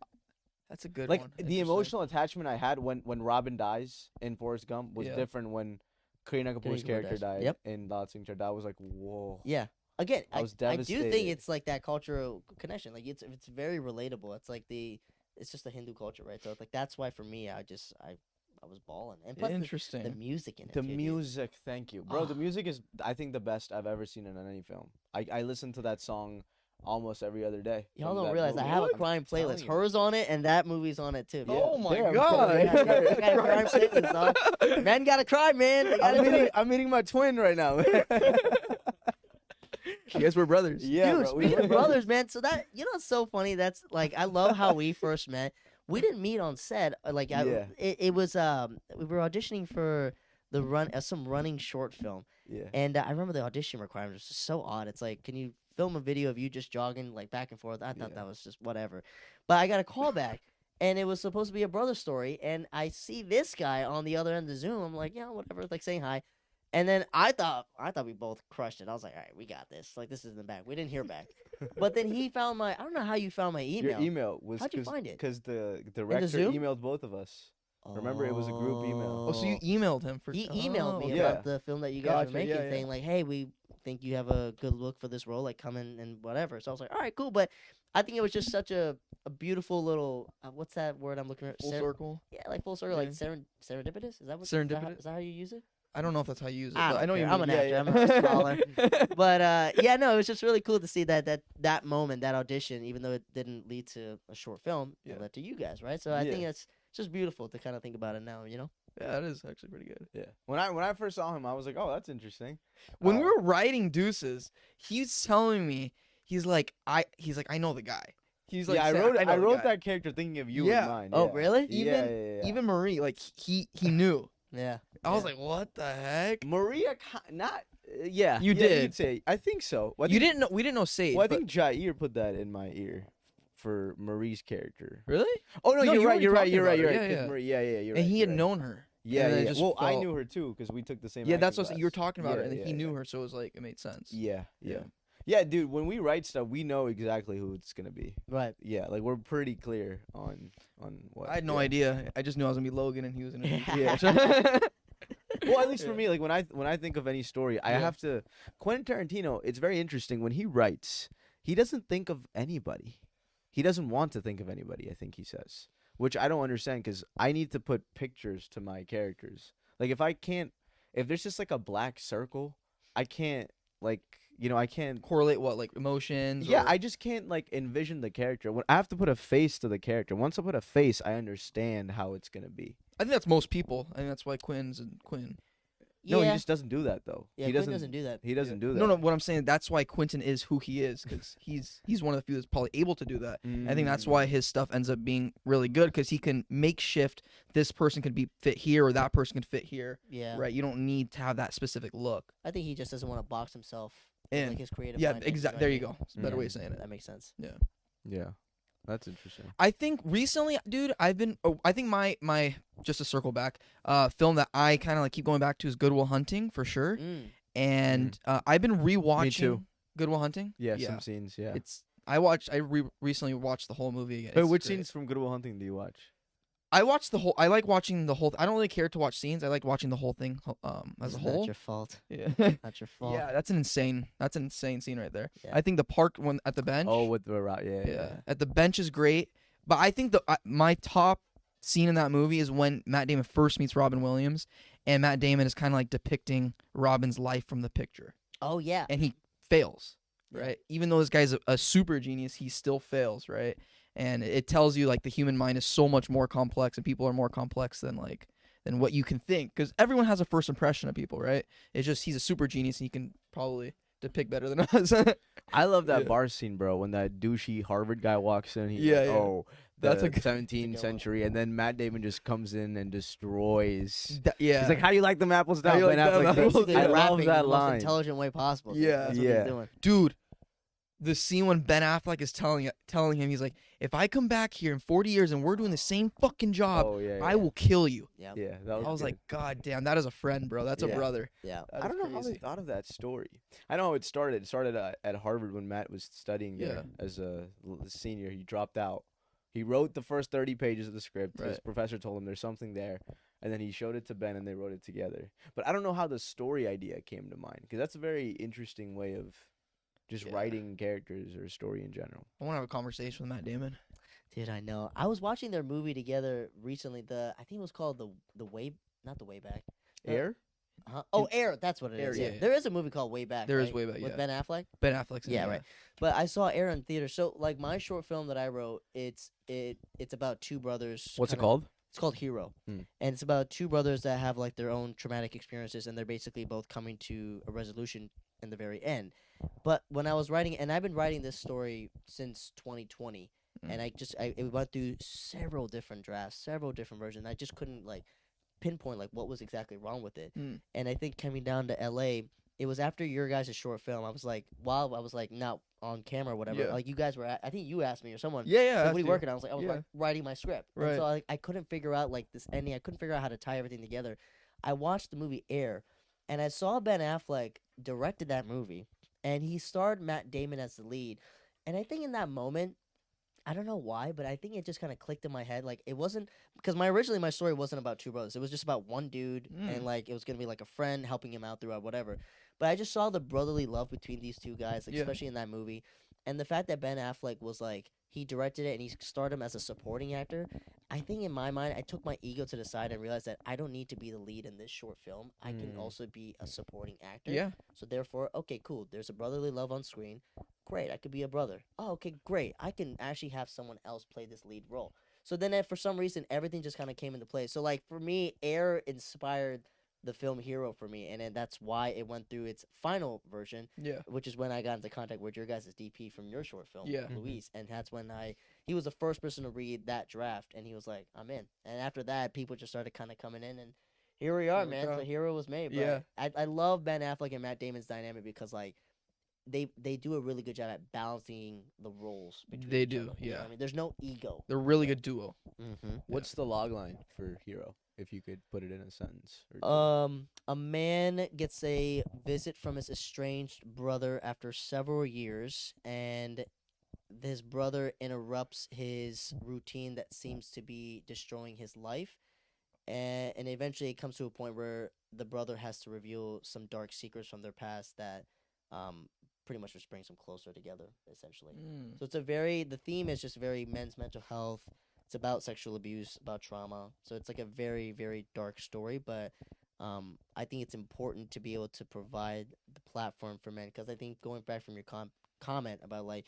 That's a good Like one. the Interesting. emotional attachment I had when Robin dies in Forrest Gump was Yeah. different when Kareena Kapoor's Kapoor character dies. died Yep. in Lal Singh Chadda. I was like, whoa. Yeah. Again, I was I do think devastated. it's like that cultural connection. Like it's very relatable. It's like it's just a Hindu culture, right? So like that's why for me, I was balling. And plus Interesting. the music in it. The too, dude. music, thank you, bro. The Ah. music is, I think, the best I've ever seen in any film. I listen to that song almost every other day. Y'all from don't that realize I movie. have a I'm crime telling playlist. you. Hers on it, and that movie's on it too. Yeah. Oh my Damn, god! I got a crime playlist, dog. Men gotta cry, man. They gotta do it. I'm meeting my twin right now. You guys were brothers. Yeah, Dude, bro, we speaking of were- brothers, man. So that it's so funny. That's like I love how we first met. We didn't meet on set. Like Yeah. it was we were auditioning for the some running short film, Yeah. and I remember the audition requirements was so odd. It's like, can you film a video of you just jogging like back and forth? I thought Yeah. that was just whatever, but I got a call back. And it was supposed to be a brother story, and I see this guy on the other end of Zoom. I'm like, yeah, whatever, like saying hi. And then I thought we both crushed it. I was like, all right, we got this. Like this is in the back. We didn't hear back. But then he found I don't know how you found my email. Your email was How'd you find it? because the director Zoom? emailed both of us. Remember, it was a group email. Oh, so you emailed him for? He emailed me yeah. about the film that you guys Gotcha, were making, yeah, yeah. saying like, "Hey, we think you have a good look for this role. Like, come in and whatever." So I was like, "All right, cool." But I think it was just such a beautiful little what's that word I'm looking for? full circle. Yeah, like full circle, Yeah. like serendipitous. Is that what Serendipitous? Is that how you use it? I don't know if that's how you use it, I but I don't know you care. mean. I'm an yeah, actor. yeah. I'm a scholar. But yeah, no, it was just really cool to see that moment, that audition, even though it didn't lead to a short film, Yeah. it led to you guys, right? So I think Yeah. it's just beautiful to kind of think about it now, you know? Yeah, that is actually pretty good. Yeah. When I first saw him, I was like, oh, that's interesting. When we were writing Deuces, he's telling me he's like I know the guy. He's like yeah, I saying, wrote know the wrote guy." that character thinking of you Yeah. in mind. Oh, yeah. really? Yeah, Even- yeah. Even Marie, like he knew. Yeah. I was Yeah. like, what the heck? Maria, not. Yeah, You yeah, did. You'd say. I think so. Well, I You think- didn't know. We didn't know Sage. Well, I but- think Jair put that in my ear for Marie's character. really. Oh no, No, you're you right. were You're right. talking You're right. about You're her. right. Yeah, 'cause yeah. Marie, yeah, you're right. And he you're had right. known her. Yeah, and then yeah. it yeah. just Well, I felt- knew her too because we took the same. Yeah, that's acting what you were class. talking about her, Yeah, and yeah, he knew yeah. her, so it was like it made sense. Yeah, yeah, Yeah. yeah, dude. When we write stuff, we know exactly who it's gonna be. Right. Yeah, like we're pretty clear on what. I had no yeah. idea. I just knew I was gonna be Logan, and he was gonna. Be Yeah. Well, at least for Yeah. me, like when I think of any story, I Yeah. have to. Quentin Tarantino. It's very interesting when he writes. He doesn't think of anybody. He doesn't want to think of anybody. I think he says, which I don't understand because I need to put pictures to my characters. Like if there's just like a black circle, I can't like, I can't. Correlate what, like emotions? Yeah, or- I just can't like envision the character. When I have to put a face to the character. Once I put a face, I understand how it's gonna be. I think that's most people. I think that's why Quinn's and Quinn. No, he Yeah. just doesn't do that though. Yeah, he Quinn doesn't do that. He doesn't do that. No, what I'm saying, that's why Quentin is who he is, because he's one of the few that's probably able to do that. I think that's why his stuff ends up being really good, because he can make shift. This person could be fit here, or that person could fit here. Yeah. Right. You don't need to have that specific look. I think he just doesn't want to box himself in And like his creative. yeah, mind, you know exactly. what There I you mean? go. It's a better way of saying it. That makes sense. Yeah, that's interesting. I think recently, dude, I think my just to circle back, film that I kind of like keep going back to is Good Will Hunting for sure. And I've been rewatching too. Good Will Hunting. Yeah, some scenes. Yeah. Recently watched the whole movie again. But It's which great. scenes from Good Will Hunting do you watch? I watched the whole. I like watching the whole. I don't really care to watch scenes. I like watching the whole thing as a It's whole. Not your fault. Yeah. Not your fault. Yeah, that's an insane scene right there. Yeah. I think the park one at the bench. Oh, with the yeah. At the bench is great, but I think my top scene in that movie is when Matt Damon first meets Robin Williams, and Matt Damon is kind of like depicting Robin's life from the picture, Oh yeah. and he fails, Yeah. right? Even though this guy's a super genius, he still fails, right? And it tells you like the human mind is so much more complex, and people are more complex than what you can think, because everyone has a first impression of people, right? It's just he's a super genius, and he can probably depict better than us. I love that Yeah. bar scene, bro. When that douchey Harvard guy walks in, he's Yeah, like, yeah. "Oh, That's the a good- 17th That's a good one. century," and then Matt Damon just comes in and destroys. Yeah. He's like, "How do you like them apples How now?" you like Ben them Affleck apples? goes, Basically I love rapping that in the most line. intelligent way possible. dude. Yeah. That's what Yeah. he's doing. Dude, the scene when Ben Affleck is telling him, he's like, if I come back here in 40 years and we're doing the same fucking job, Oh yeah, I will kill you. Yeah. Yeah, that was I was good. like, God damn, that is a friend, bro. That's a Yeah. brother. Yeah. That I is don't know how they crazy. thought of that story. I know how it started. It started at Harvard when Matt was studying there as a senior. He dropped out. He wrote the first 30 pages of the script. His Right. professor told him there's something there, and then he showed it to Ben, and they wrote it together. But I don't know how the story idea came to mind, because that's a very interesting way of just Yeah. writing characters or a story in general. I want to have a conversation with Matt Damon. Dude, I know. I was watching their movie together recently. I think it was called the Way, not the Way Back. Air? Oh, Air. That's what it Air, is. yeah. There is a movie called Way Back. There is right? Way Back, with yeah. Ben Affleck. Ben Affleck's in Yeah, it, right. But I saw Air in theater. So like my short film that I wrote, it's about two brothers. What's it kinda- called? It's called Hero, Hmm. and it's about two brothers that have like their own traumatic experiences, and they're basically both coming to a resolution in the very end. But when I was writing, and I've been writing this story since 2020, and it went through several different drafts, several different versions. I just couldn't like pinpoint like what was exactly wrong with it. Mm. And I think coming down to LA, it was after your guys' short film. I was like, while I was like not on camera or whatever, Yeah. like you guys were, I think you asked me or someone. Yeah, Like, yeah. what are you working on? I was like, I was Yeah. like, writing my script. And Right. so I couldn't figure out like this ending. I couldn't figure out how to tie everything together. I watched the movie Air, and I saw Ben Affleck directed that movie, and he starred Matt Damon as the lead. And I think in that moment, I don't know why, but I think it just kind of clicked in my head. Like it wasn't because originally my story wasn't about two brothers. It was just about one dude, and like it was gonna be like a friend helping him out throughout whatever. But I just saw the brotherly love between these two guys, like, Yeah. especially in that movie, and the fact that Ben Affleck was like he directed it and he starred him as a supporting actor. I think in my mind, I took my ego to the side and realized that I don't need to be the lead in this short film. I can also be a supporting actor. Yeah. So therefore, okay, cool. There's a brotherly love on screen. Great, I could be a brother. Oh, okay, great. I can actually have someone else play this lead role. So then, for some reason, everything just kind of came into place. So like for me, Air inspired the film Hero for me, and then that's why it went through its final version, Yeah. which is when I got into contact with your guys' DP from your short film, Yeah. Luis, and that's when he was the first person to read that draft, and he was like, "I'm in." And after that, people just started kind of coming in, and here we are, Here we man. go. So Hero was made. But Yeah. I love Ben Affleck and Matt Damon's dynamic because like they do a really good job at balancing the roles. Between They each do, other, you know yeah. what I mean, there's no ego. They're a really good duo. Mm-hmm. What's the log line for Hero, if you could put it in a sentence? Or two? A man gets a visit from his estranged brother after several years, and his brother interrupts his routine that seems to be destroying his life. And eventually it comes to a point where the brother has to reveal some dark secrets from their past that pretty much just brings them closer together, essentially. Mm. So the theme is just very men's mental health. It's about sexual abuse, about trauma. So it's like a very, very dark story, but I think it's important to be able to provide the platform for men because I think going back from your comment about like,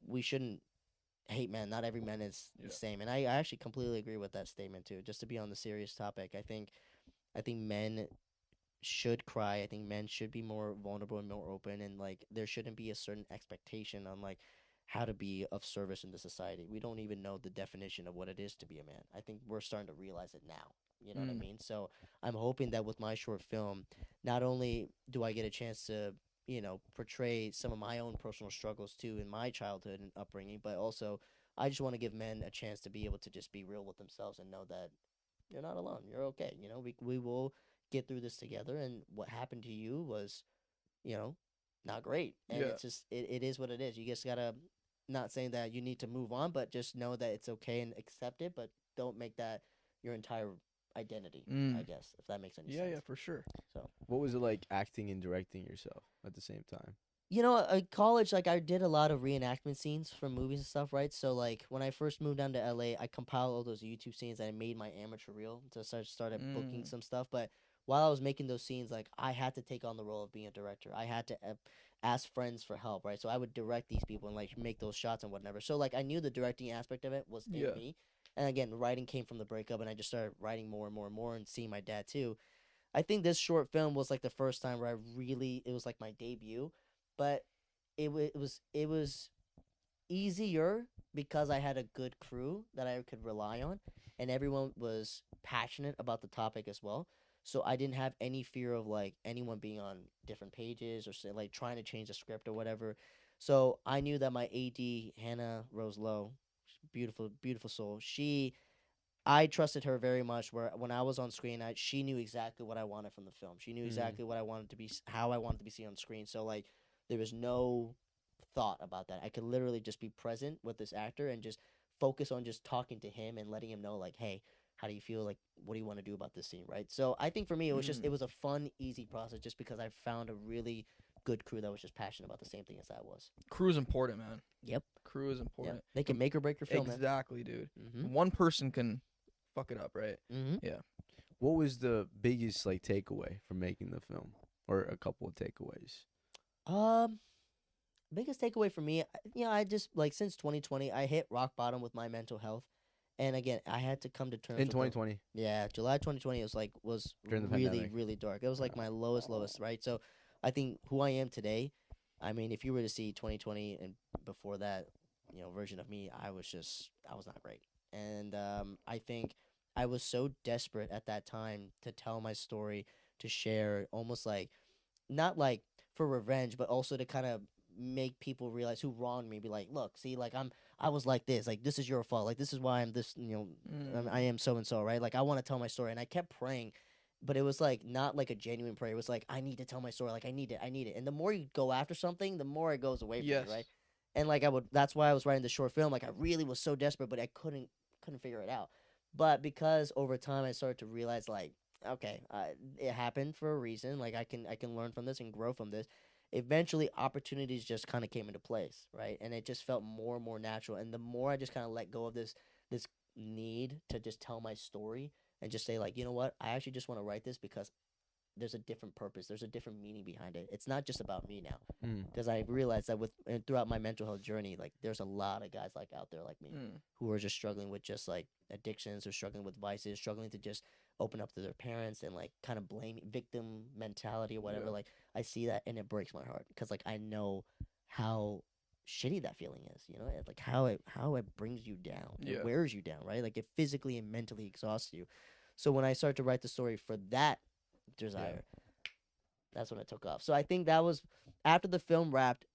we shouldn't hate men. Not every man is Yeah. the same, and I actually completely agree with that statement too. Just to be on the serious topic, I think men should cry. I think men should be more vulnerable and more open, and like there shouldn't be a certain expectation on like how to be of service in the society. We don't even know the definition of what it is to be a man. I think we're starting to realize it now. You know what I Mm. mean? So I'm hoping that with my short film, not only do I get a chance to portray some of my own personal struggles too in my childhood and upbringing, but also I just want to give men a chance to be able to just be real with themselves and know that you're not alone. You're okay. We will get through this together. And what happened to you was, you know, not great. And Yeah. it's just it is what it is. You just gotta not saying that you need to move on, but just know that it's okay and accept it. But don't make that your entire identity. I Mm. guess if that makes any Yeah, sense. yeah, for sure. So What was it like acting and directing yourself at the same time? at college, like I did a lot of reenactment scenes from movies and stuff, right? So like when I first moved down to LA, I compiled all those YouTube scenes and I made my amateur reel to started booking Mm. some stuff. But while I was making those scenes, like I had to take on the role of being a director. I had to ask friends for help, right? So I would direct these people and like make those shots and whatever. So like I knew the directing aspect of it was in Yeah. me. And again, writing came from the breakup, and I just started writing more and more and more, and seeing my dad too. I think this short film was like the first time where it was like my debut, but it was easier because I had a good crew that I could rely on, and everyone was passionate about the topic as well. So I didn't have any fear of like anyone being on different pages or say, like trying to change the script or whatever. So I knew that my AD Hannah Rose Lowe, beautiful beautiful soul, I trusted her very much. Where when I was on screen, she knew exactly what I wanted from the film. She knew Mm. exactly what I wanted to be, how I wanted to be seen on screen. So like, there was no thought about that. I could literally just be present with this actor and just focus on just talking to him and letting him know like, hey, how do you feel? Like, what do you want to do about this scene? Right. So I think for me, it Mm. was a fun, easy process just because I found a really good crew that was just passionate about the same thing as I was. Crew is important, man. Yep. Crew is Yep. important. They can make or break your film, man. Exactly, dude. Mm-hmm. One person can fuck it up, right? Mm-hmm. Yeah. What was the biggest like takeaway from making the film, or a couple of takeaways? Um, Biggest takeaway for me, I just like since 2020, I hit rock bottom with my mental health, and again, I had to come to terms In with 2020, yeah, July 2020 was during the really pandemic. really dark. It was like my lowest, right? So, I think who I am today, I mean, if you were to see 2020 and before that, version of me, I was not great, and I think I was so desperate at that time to tell my story, to share, almost like not like for revenge, but also to kind of make people realize who wronged me. Be like, look, see, like I was like this. Like this is your fault. Like this is why I'm this. I Mm. am so and so, right? Like I want to tell my story, and I kept praying, but it was like not like a genuine prayer. It was like I need to tell my story. Like I need it. I need it. And the more you go after something, the more it goes away from Yes. you, right? And like I would. That's why I was writing the short film. Like I really was so desperate, but I couldn't figure it out. But because over time I started to realize like okay, it happened for a reason. Like I can learn from this and grow from this. Eventually, opportunities just kind of came into place, right? And it just felt more and more natural. And the more I just kind of let go of this need to just tell my story and just say like, you know what, I actually just want to write this because there's a different purpose. There's a different meaning behind it. It's not just about me now, Mm. because I realized that throughout my mental health journey, like there's a lot of guys like out there like me Mm. who are just struggling with just like addictions or struggling with vices, struggling to just open up to their parents and like kind of blame victim mentality or whatever. Yeah. Like I see that and it breaks my heart because like I know how shitty that feeling is, like how it brings you down. Yeah. It wears you down, right? Like it physically and mentally exhausts you. So when I started to write the story for that desire, that's when it took off. So I think that was after the film wrapped.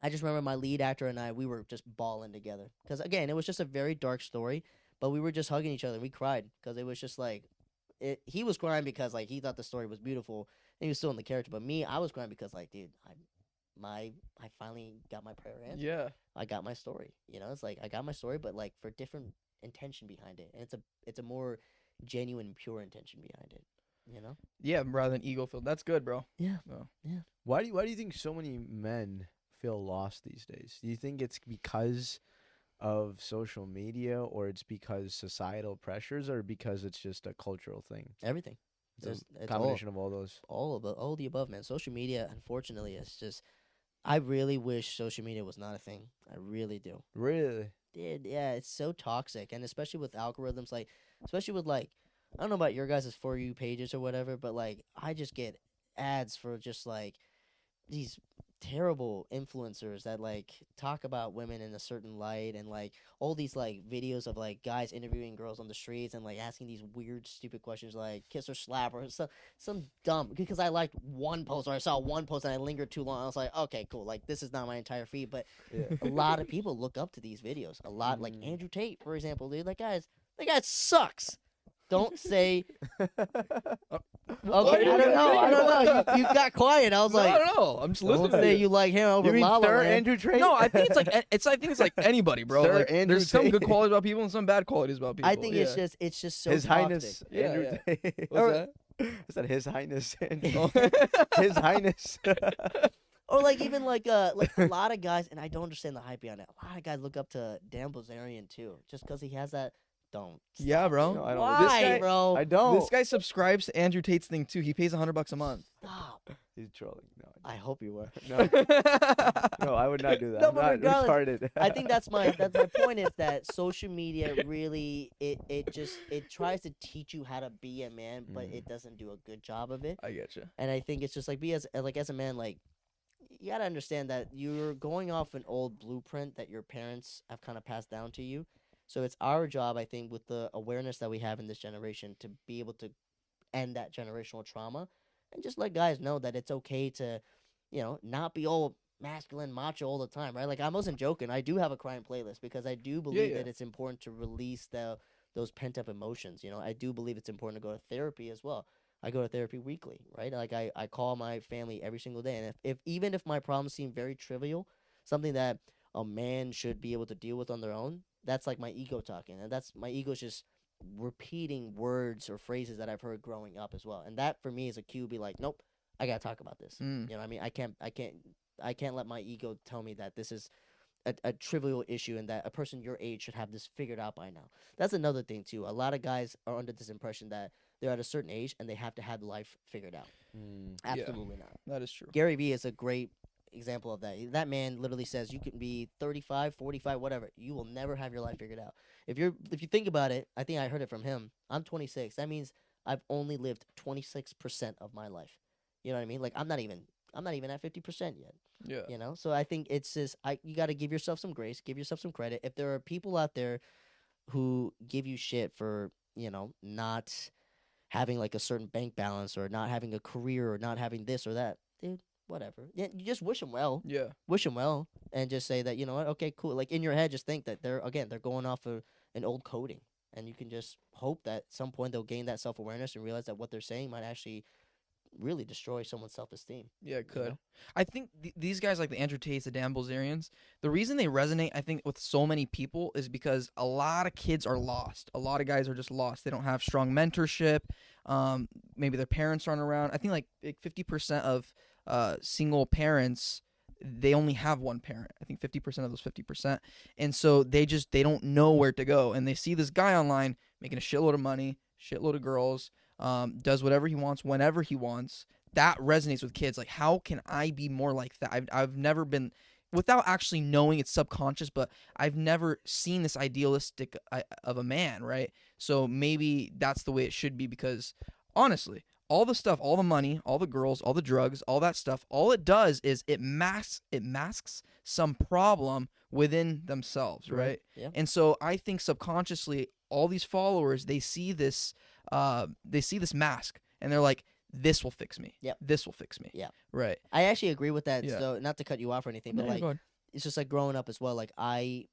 I just remember my lead actor and I, we were just bawling together because again, it was just a very dark story, but we were just hugging each other. And we cried because it was just like he was crying because like he thought the story was beautiful and he was still in the character. But me, I was crying because like, dude, I finally got my prayer answered. Yeah. I got my story. It's like I got my story, but like for different intention behind it, and it's a more genuine, pure intention behind it. Yeah, rather than ego filled. That's good, bro. Yeah. So, Yeah. Why do you think so many men feel lost these days? Do you think it's because of social media, or it's because societal pressures, or because it's just a cultural thing? Everything. It's combination of all those. all the above, man. Social media, unfortunately, is just. I really wish social media was not a thing. I really do. Really? Yeah, it's so toxic, and especially with algorithms, like, especially with like, I don't know about your guys' For You pages or whatever, but like, I just get ads for just like these terrible influencers that like talk about women in a certain light, and like all these like videos of like guys interviewing girls on the streets and like asking these weird stupid questions like kiss or slap or some dumb, because I liked one post or I saw one post and I lingered too long. I was like, okay, cool, like this is not my entire feed, but Yeah. a lot of people look up to these videos a lot, like Mm. Andrew Tate, for example, dude. That guy sucks. Don't say. Okay, I don't know. You got quiet. I was like, I don't know. I'm just don't listening. say To you like him over You mean La La Sir Land. Andrew Tate? No, I think I think it's like anybody, bro. Sir Like, Andrew there's some good Tate. qualities about people and some bad qualities about people. I think yeah. it's just so His toxic. Highness Yeah, Andrew Tate. What's that? I said His Highness Andrew. Oh. His Highness. Or like even like a lot of guys, and I don't understand the hype behind it. A lot of guys look up to Dan Bilzerian too, just because he has that. Don't. Yeah, bro. No, I don't. Why, This guy- bro? I don't. This guy subscribes to Andrew Tate's thing too. He pays $100 a month. Stop. He's trolling. No, I hope you were. no, no, I would not do that. No, I'm but not regardless, retarded. I think that's my point is that social media really it tries to teach you how to be a man, but it doesn't do a good job of it. I get you. And I think it's just like as a man, like you gotta understand that you're going off an old blueprint that your parents have kind of passed down to you. So it's our job, I think, with the awareness that we have in this generation, to be able to end that generational trauma and just let guys know that it's okay to, not be all masculine, macho all the time, right? Like, I wasn't joking. I do have a crying playlist because I do believe that it's important to release those pent-up emotions. I do believe it's important to go to therapy as well. I go to therapy weekly, right? Like, I call my family every single day. And even if my problems seem very trivial, something that a man should be able to deal with on their own, that's like my ego talking. And that's my ego's just repeating words or phrases that I've heard growing up as well. And that for me is a cue to be like, nope, I gotta talk about this. You know what I mean? I can't let my ego tell me that this is a trivial issue and that a person your age should have this figured out by now. That's another thing too. A lot of guys are under this impression that they're at a certain age and they have to have life figured out. Absolutely not. That is true. Gary Vee is a great example of that. That man literally says you can be 35, 45, whatever. You will never have your life figured out. If you think about it, I think I heard it from him. I'm 26. That means I've only lived 26% of my life. You know what I mean? Like I'm not even at 50% yet. Yeah. So I think it's just you got to give yourself some grace, give yourself some credit. If there are people out there who give you shit for, not having like a certain bank balance or not having a career or not having this or that, dude, whatever. Yeah, you just wish them well. Yeah. Wish them well, and just say that, you know what, okay, cool. Like in your head, just think that they're going off of an old coding, and you can just hope that at some point they'll gain that self-awareness and realize that what they're saying might actually really destroy someone's self-esteem. Yeah, it could. I think these guys like the Andrew Tates, the Dan Bilzerians, the reason they resonate, I think, with so many people is because a lot of kids are lost. A lot of guys are just lost. They don't have strong mentorship. Maybe their parents aren't around. I think like 50% of single parents, they only have one parent. I think 50% of those 50%. And so they don't know where to go. And they see this guy online making a shitload of money, shitload of girls, does whatever he wants, whenever he wants. That resonates with kids. Like, how can I be more like that? I've never been, without actually knowing it's subconscious, but I've never seen this idealistic of a man, right? So maybe that's the way it should be, because honestly, all the stuff, all the money, all the girls, all the drugs, all that stuff, all it does is it masks some problem within themselves, right? Yeah. And so I think subconsciously, all these followers, they see this mask, and they're like, this will fix me. Yep. This will fix me. Yeah. Right. I actually agree with that. Yeah. So not to cut you off or anything, but No, like go ahead. it's just like growing up as well. Like I'm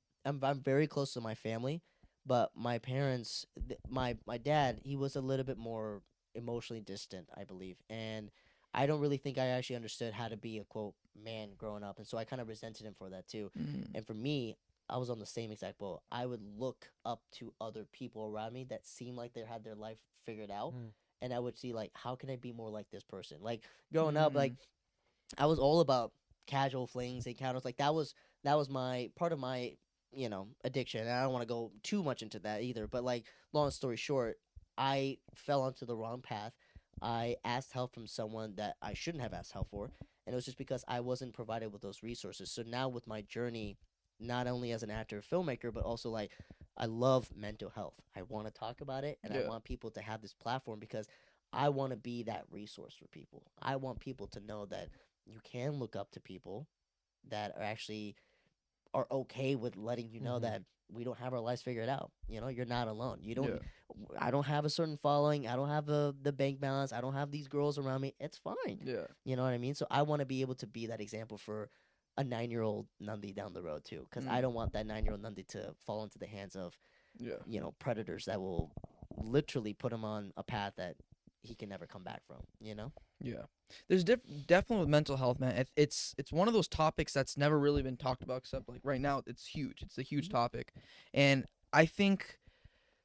very close to my family, but my parents, my dad, he was a little bit more emotionally distant, I believe, and I don't really think I actually understood how to be a quote man growing up, and so I kind of resented him for that too. And for me, I was on the same exact boat. I would look up to other people around me that seemed like they had their life figured out, and I would see like, how can I be more like this person? Like growing up, like I was all about casual flings, encounters. Like that was my part of my addiction. And I don't want to go too much into that either. But like long story short, I fell onto the wrong path. I asked help from someone that I shouldn't have asked help for, and it was just because I wasn't provided with those resources. So now with my journey, not only as an actor, filmmaker, but also like I love mental health. I want to talk about it, and I Yeah. want people to have this platform because I want to be that resource for people. I want people to know that you can look up to people that are actually are okay with letting you know Mhm. that we don't have our lives figured out. You know, you're not alone. You Yeah. don't. I don't have a certain following. I don't have the bank balance. I don't have these girls around me. It's fine. Yeah. You know what I mean? So I want to be able to be that example for a 9-year-old Nandi down the road too, because I Mm. don't want that 9-year-old Nandi to fall into the hands of Yeah. predators that will literally put him on a path that he can never come back from. You know? Yeah. There's definitely with mental health, man. It's one of those topics that's never really been talked about, except like right now it's huge. It's a huge topic, and I think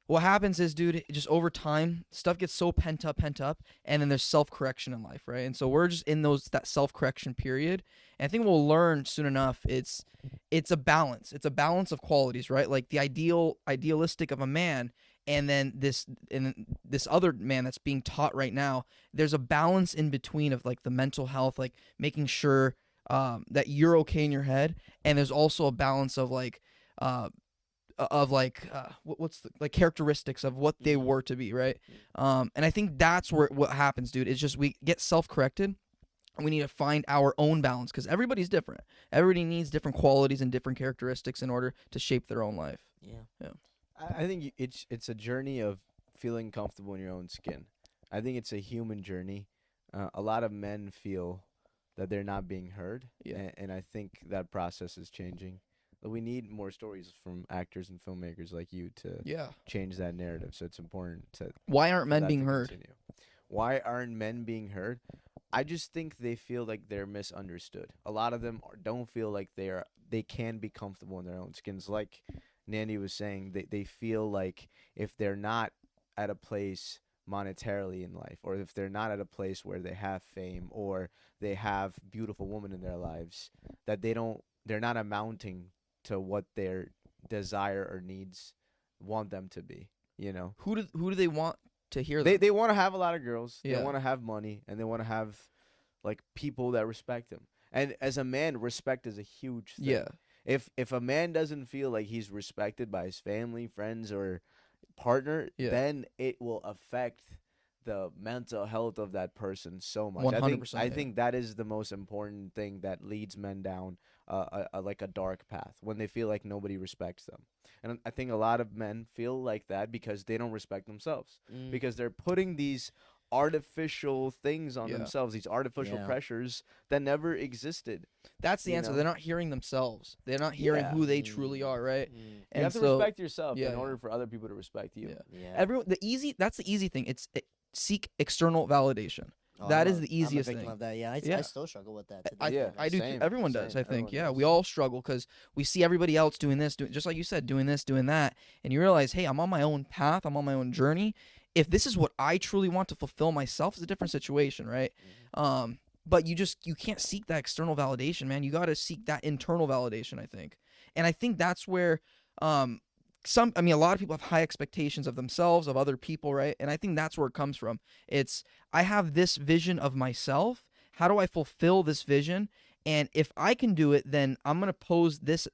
what happens is, dude, just over time, stuff gets so pent up, and then there's self correction in life, right? And so we're just in that self correction period, and I think we'll learn soon enough. It's a balance. It's a balance of qualities, right? Like the idealistic of a man, and this other man that's being taught right now. There's a balance in between of like the mental health, like making sure that you're okay in your head, and there's also a balance of like. What's the like characteristics of what they were to be, right? And I think that's where what happens, dude. It's just we get self-corrected, and we need to find our own balance because everybody's different. Everybody needs different qualities and different characteristics in order to shape their own life. Yeah. I think it's a journey of feeling comfortable in your own skin. I think it's a human journey. A lot of men feel that they're not being heard, Yeah. and I think that process is changing. But we need more stories from actors and filmmakers like you to Yeah. change that narrative. So it's important Why aren't for men that being to heard? continue. Why aren't men being heard? I just think they feel like they're misunderstood. A lot of them don't feel like they can be comfortable in their own skins. Like Nandy was saying, they feel like if they're not at a place monetarily in life, or if they're not at a place where they have fame or they have beautiful women in their lives, that they're not amounting to what their desire or needs want them to be. You know, Who do they want to hear they them? they want to have a lot of girls. They Yeah. want to have money, and they want to have like people that respect them. And as a man, respect is a huge thing. Yeah. If a man doesn't feel like he's respected by his family, friends, or partner, Yeah. then it will affect the mental health of that person so much. 100%. I Yeah. think that is the most important thing that leads men down like a dark path when they feel like nobody respects them. And I think a lot of men feel like that because they don't respect themselves, because they're putting these artificial things on Yeah. themselves, these artificial Yeah. pressures that never existed. That's the You answer. know? They're not hearing themselves. They're not hearing Yeah. who they truly are, right? Mm. You have to so, respect yourself yeah, in yeah. order for other people to respect you. Yeah. Yeah. That's the easy thing. Seek external validation. Oh, that I'm is a- the easiest I'm a victim thing. of that. Yeah, I Yeah. still struggle with that. To I, this Yeah, day, I do. same, Everyone does. same. I think. Everyone Yeah, does. we all struggle because we see everybody else doing this, just like you said, doing this, doing that, and you realize, hey, I'm on my own path. I'm on my own journey. If this is what I truly want to fulfill myself, it's a different situation, right? But you can't seek that external validation, man. You got to seek that internal validation, I think. And I think that's where a lot of people have high expectations of themselves, of other people, right? And I think that's where it comes from. It's I have this vision of myself. How do I fulfill this vision? And if I can do it, then I'm gonna pose this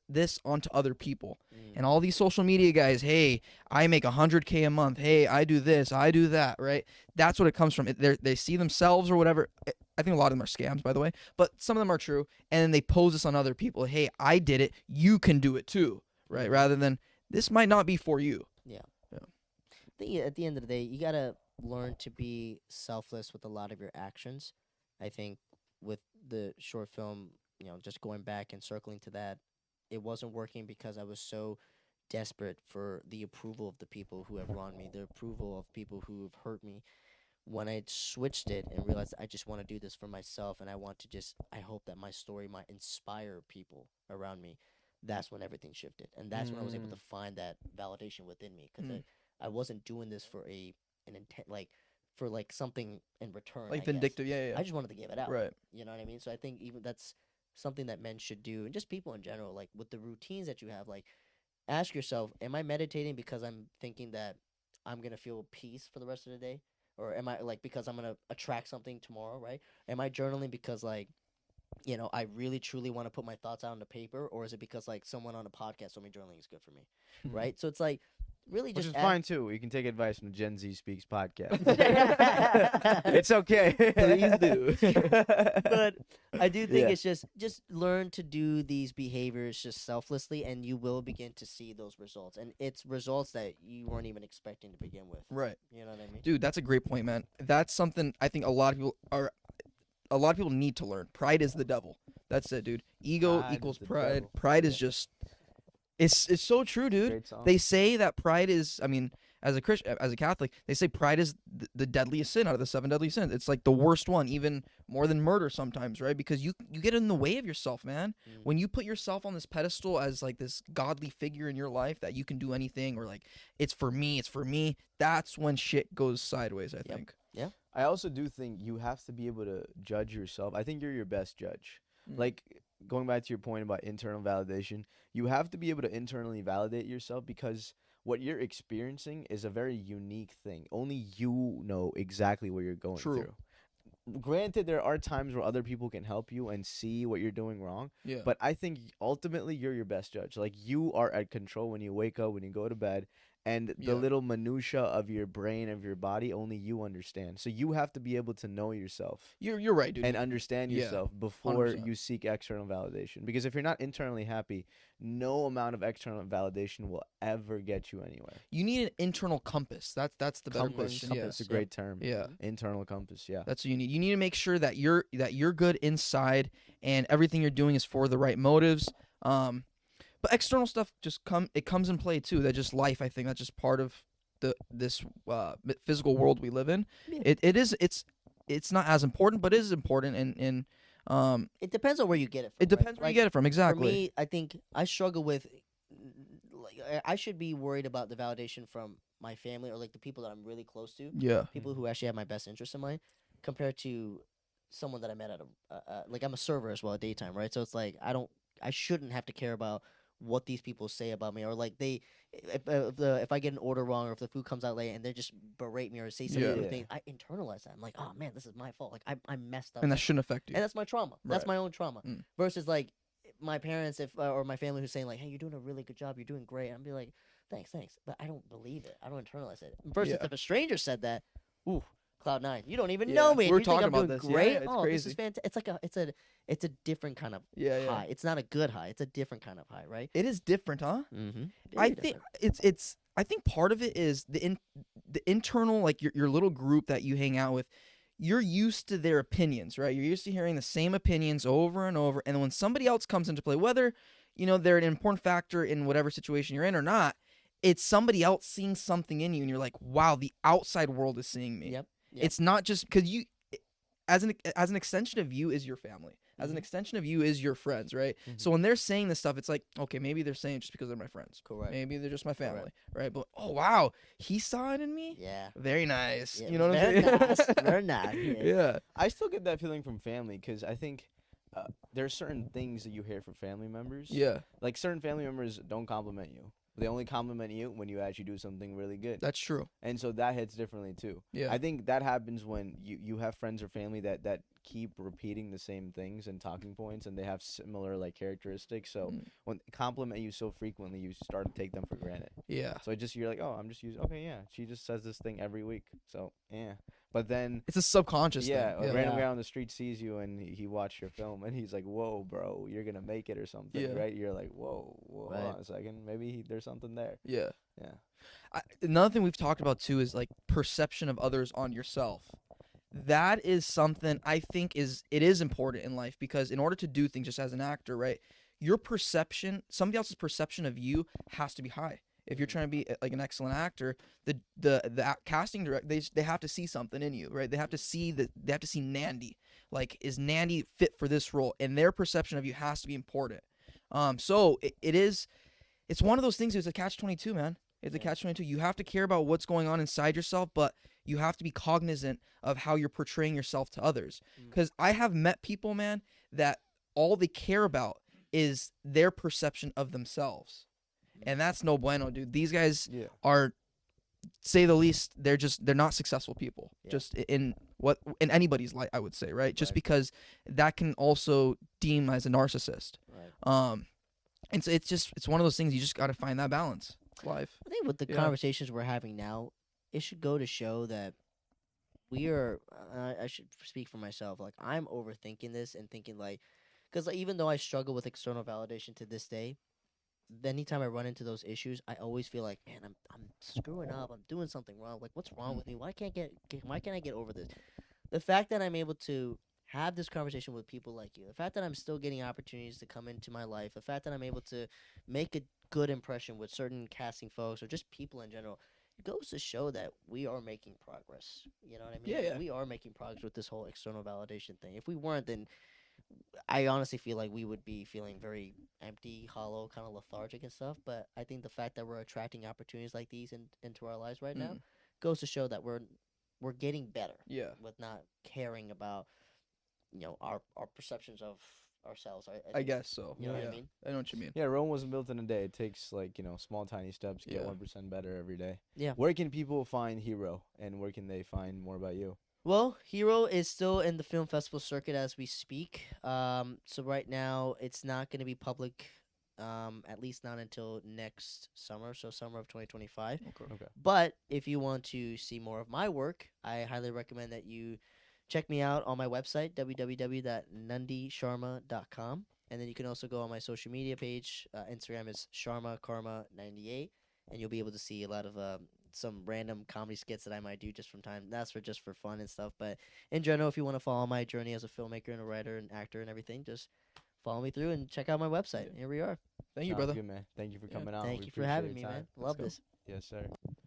onto other people. And all these social media guys, hey, I make 100K a month. Hey, I do this, I do that, right? That's what it comes from. They see themselves or whatever. I think a lot of them are scams, by the way, but some of them are true. And then they pose this on other people. Hey, I did it. You can do it too, right? Rather than this might not be for you. Yeah. Yeah. I think at the end of the day, you gotta learn to be selfless with a lot of your actions. I think with the short film, just going back and circling to that, it wasn't working because I was so desperate for the approval of the people who have wronged me, the approval of people who have hurt me. When I switched it and realized I just want to do this for myself and I hope that my story might inspire people around me, that's when everything shifted. And that's when I was able to find that validation within me because I wasn't doing this for an intent, for something in return. Like I guess. vindictive, yeah. I just wanted to give it out. Right. You know what I mean? So I think even that's something that men should do, and just people in general, like with the routines that you have, like ask yourself, am I meditating because I'm thinking that I'm gonna feel peace for the rest of the day? Or am I like because I'm gonna attract something tomorrow, right? Am I journaling because like, you know, I really truly want to put my thoughts out on the paper, or is it because like someone on a podcast told me journaling is good for me, right? So it's like really Which just is fine too. You can take advice from the Gen Z Speaks podcast. add- It's okay. Please do. But I do think Yeah. it's just learn to do these behaviors just selflessly, and you will begin to see those results, and it's results that you weren't even expecting to begin with. Right. You know what I mean? Dude, that's a great point, man. That's something I think a lot of people need to learn. Pride is the devil. That's it, dude. Ego Pride equals is the pride. devil. Pride is Yeah. just it's so true, dude. Great song. They say that pride is, I mean, as a Christian, as a Catholic, they say pride is the deadliest sin out of the 7 deadly sins. It's like the worst one, even more than murder sometimes, right? Because you get in the way of yourself, man. Mm. When you put yourself on this pedestal as like this godly figure in your life that you can do anything, or like it's for me, that's when shit goes sideways, I think. I also do think you have to be able to judge yourself. I think you're your best judge. Mm. Like going back to your point about internal validation, you have to be able to internally validate yourself because what you're experiencing is a very unique thing. Only you know exactly what you're going True. through. Granted, there are times where other people can help you and see what you're doing wrong, Yeah. but I think ultimately you're your best judge. Like you are at control when you wake up, when you go to bed, and Yeah. the little minutia of your brain, of your body, only you understand. So you have to be able to know yourself You're right, dude. and understand Yeah, yourself before 100%. you seek external validation. Because if you're not internally happy, no amount of external validation will ever get you anywhere. You need an internal compass. That's the better Compass, question. Yeah. compass, a great term. Yeah. Internal compass, yeah. That's what you need. You need to make sure that you're good inside and everything you're doing is for the right motives. But external stuff it comes in play too. That's just life, I think. That's just part of this physical world we live in. Yeah. It's not as important, but it is important, and It depends on where you get it from. it depends right? where you get it from. Exactly. For me, I think I struggle with like I should be worried about the validation from my family or like the people that I'm really close to, Yeah. people who actually have my best interest in mind, compared to someone that I met at a like I'm a server as well at daytime, right? So it's like I shouldn't have to care about what these people say about me, or like if I get an order wrong or if the food comes out late and they just berate me or say some Yeah. rude Yeah. thing, I internalize that. I'm like, oh man, this is my fault. Like I messed up. And that shouldn't affect you. And that's my trauma. That's Right. my own trauma. Mm. Versus like my parents, if or my family who's saying like, "Hey, you're doing a really good job. You're doing great." I'm be like, "Thanks." But I don't believe it. I don't internalize it. Versus Yeah. if a stranger said that, ooh, cloud nine. You don't even Yeah. know me. We and were you think talking I'm about doing this. Yeah, great. yeah, it's oh, this crazy. is fantastic. It's like it's a different kind of Yeah. high. It's not a good high. It's a different kind of high, right? It is different, huh? Mm-hmm. I think it's I think part of it is the internal, like your little group that you hang out with. You're used to their opinions, right? You're used to hearing the same opinions over and over, and then when somebody else comes into play, whether they're an important factor in whatever situation you're in or not, it's somebody else seeing something in you, and you're like, wow, the outside world is seeing me. Yep. It's not just because you, as an extension of you is your family. As an Mhm. extension of you is your friends, right? Mhm. So when they're saying this stuff, it's like, okay, maybe they're saying it just because they're my friends. Correct. Maybe they're just my Correct. family, right? But oh wow, he saw it in me. Yeah. Very nice. Yeah, You know what I'm very saying? nice, very nice, yeah. Yeah. I still get that feeling from family because I think there's certain things that you hear from family members. Yeah. Like certain family members don't compliment you. They only compliment you when you actually do something really good. That's true. And so that hits differently too. Yeah. I think that happens when you have friends or family that keep repeating the same things and talking points, and they have similar like characteristics. So Mm. when they compliment you so frequently, you start to take them for granted. Yeah. So you're like, oh, I'm just using. Okay, yeah, she just says this thing every week. So yeah, but then It's a subconscious yeah, thing. a random Yeah. guy on the street sees you and he watched your film and he's like, whoa, bro, you're gonna make it or something, Yeah. right? You're like, whoa, hold Right. on a second, maybe there's something there. Yeah. Yeah. Another thing we've talked about too is like perception of others on yourself. That is something I think is important in life, because in order to do things just as an actor, right? Your perception, somebody else's perception of you has to be high. If you're trying to be like an excellent actor, the casting director, they have to see something in you, right? They have to see Nandi. Like, is Nandi fit for this role? And their perception of you has to be important. So it's one of those things. It's a catch-22, man. It's a catch-22. You have to care about what's going on inside yourself, but you have to be cognizant of how you're portraying yourself to others. Because I have met people, man, that all they care about is their perception of themselves. And that's no bueno, dude. These guys Yeah. are say the least, they're not successful people. Yeah. Just in anybody's life, I would say, right? Just Right. because that can also deem as a narcissist. Right. And so it's one of those things you just got to find that balance. It's life. I think with the Yeah. conversations we're having now, it should go to show that we are. I should speak for myself. Like I'm overthinking this and thinking like, because like, even though I struggle with external validation to this day, anytime I run into those issues, I always feel like, man, I'm screwing up. I'm doing something wrong. Like, what's wrong with me? Why can't I get over this? The fact that I'm able to have this conversation with people like you, the fact that I'm still getting opportunities to come into my life, the fact that I'm able to make a good impression with certain casting folks or just people in general, it goes to show that we are making progress. You know what I mean? Yeah, yeah. We are making progress with this whole external validation thing. If we weren't, then I honestly feel like we would be feeling very empty, hollow, kind of lethargic and stuff. But I think the fact that we're attracting opportunities like these into our lives right now Mm. goes to show that we're getting better Yeah. with not caring about our perceptions of ourselves. I think- guess so. You know what I Yeah. mean? I know what you mean. Yeah, Rome wasn't built in a day. It takes like small tiny steps to get Yeah. 1% better every day. Yeah. Where can people find Hero, and where can they find more about you? Well, Hero is still in the film festival circuit as we speak. So right now it's not going to be public. At least not until next summer, so summer of 2025. Okay. But if you want to see more of my work, I highly recommend that you check me out on my website, www.nandisharma.com. And then you can also go on my social media page. Instagram is sharmakarma98. And you'll be able to see a lot of some random comedy skits that I might do just just for fun and stuff. But in general, if you want to follow my journey as a filmmaker and a writer and actor and everything, just follow me through and check out my website. Yeah. Here we are. Thank you, Sounds brother. good, man. Thank you for Yeah. coming out. Thank We you for appreciate having your me, time. man. Let's Love go. this. Yes, sir.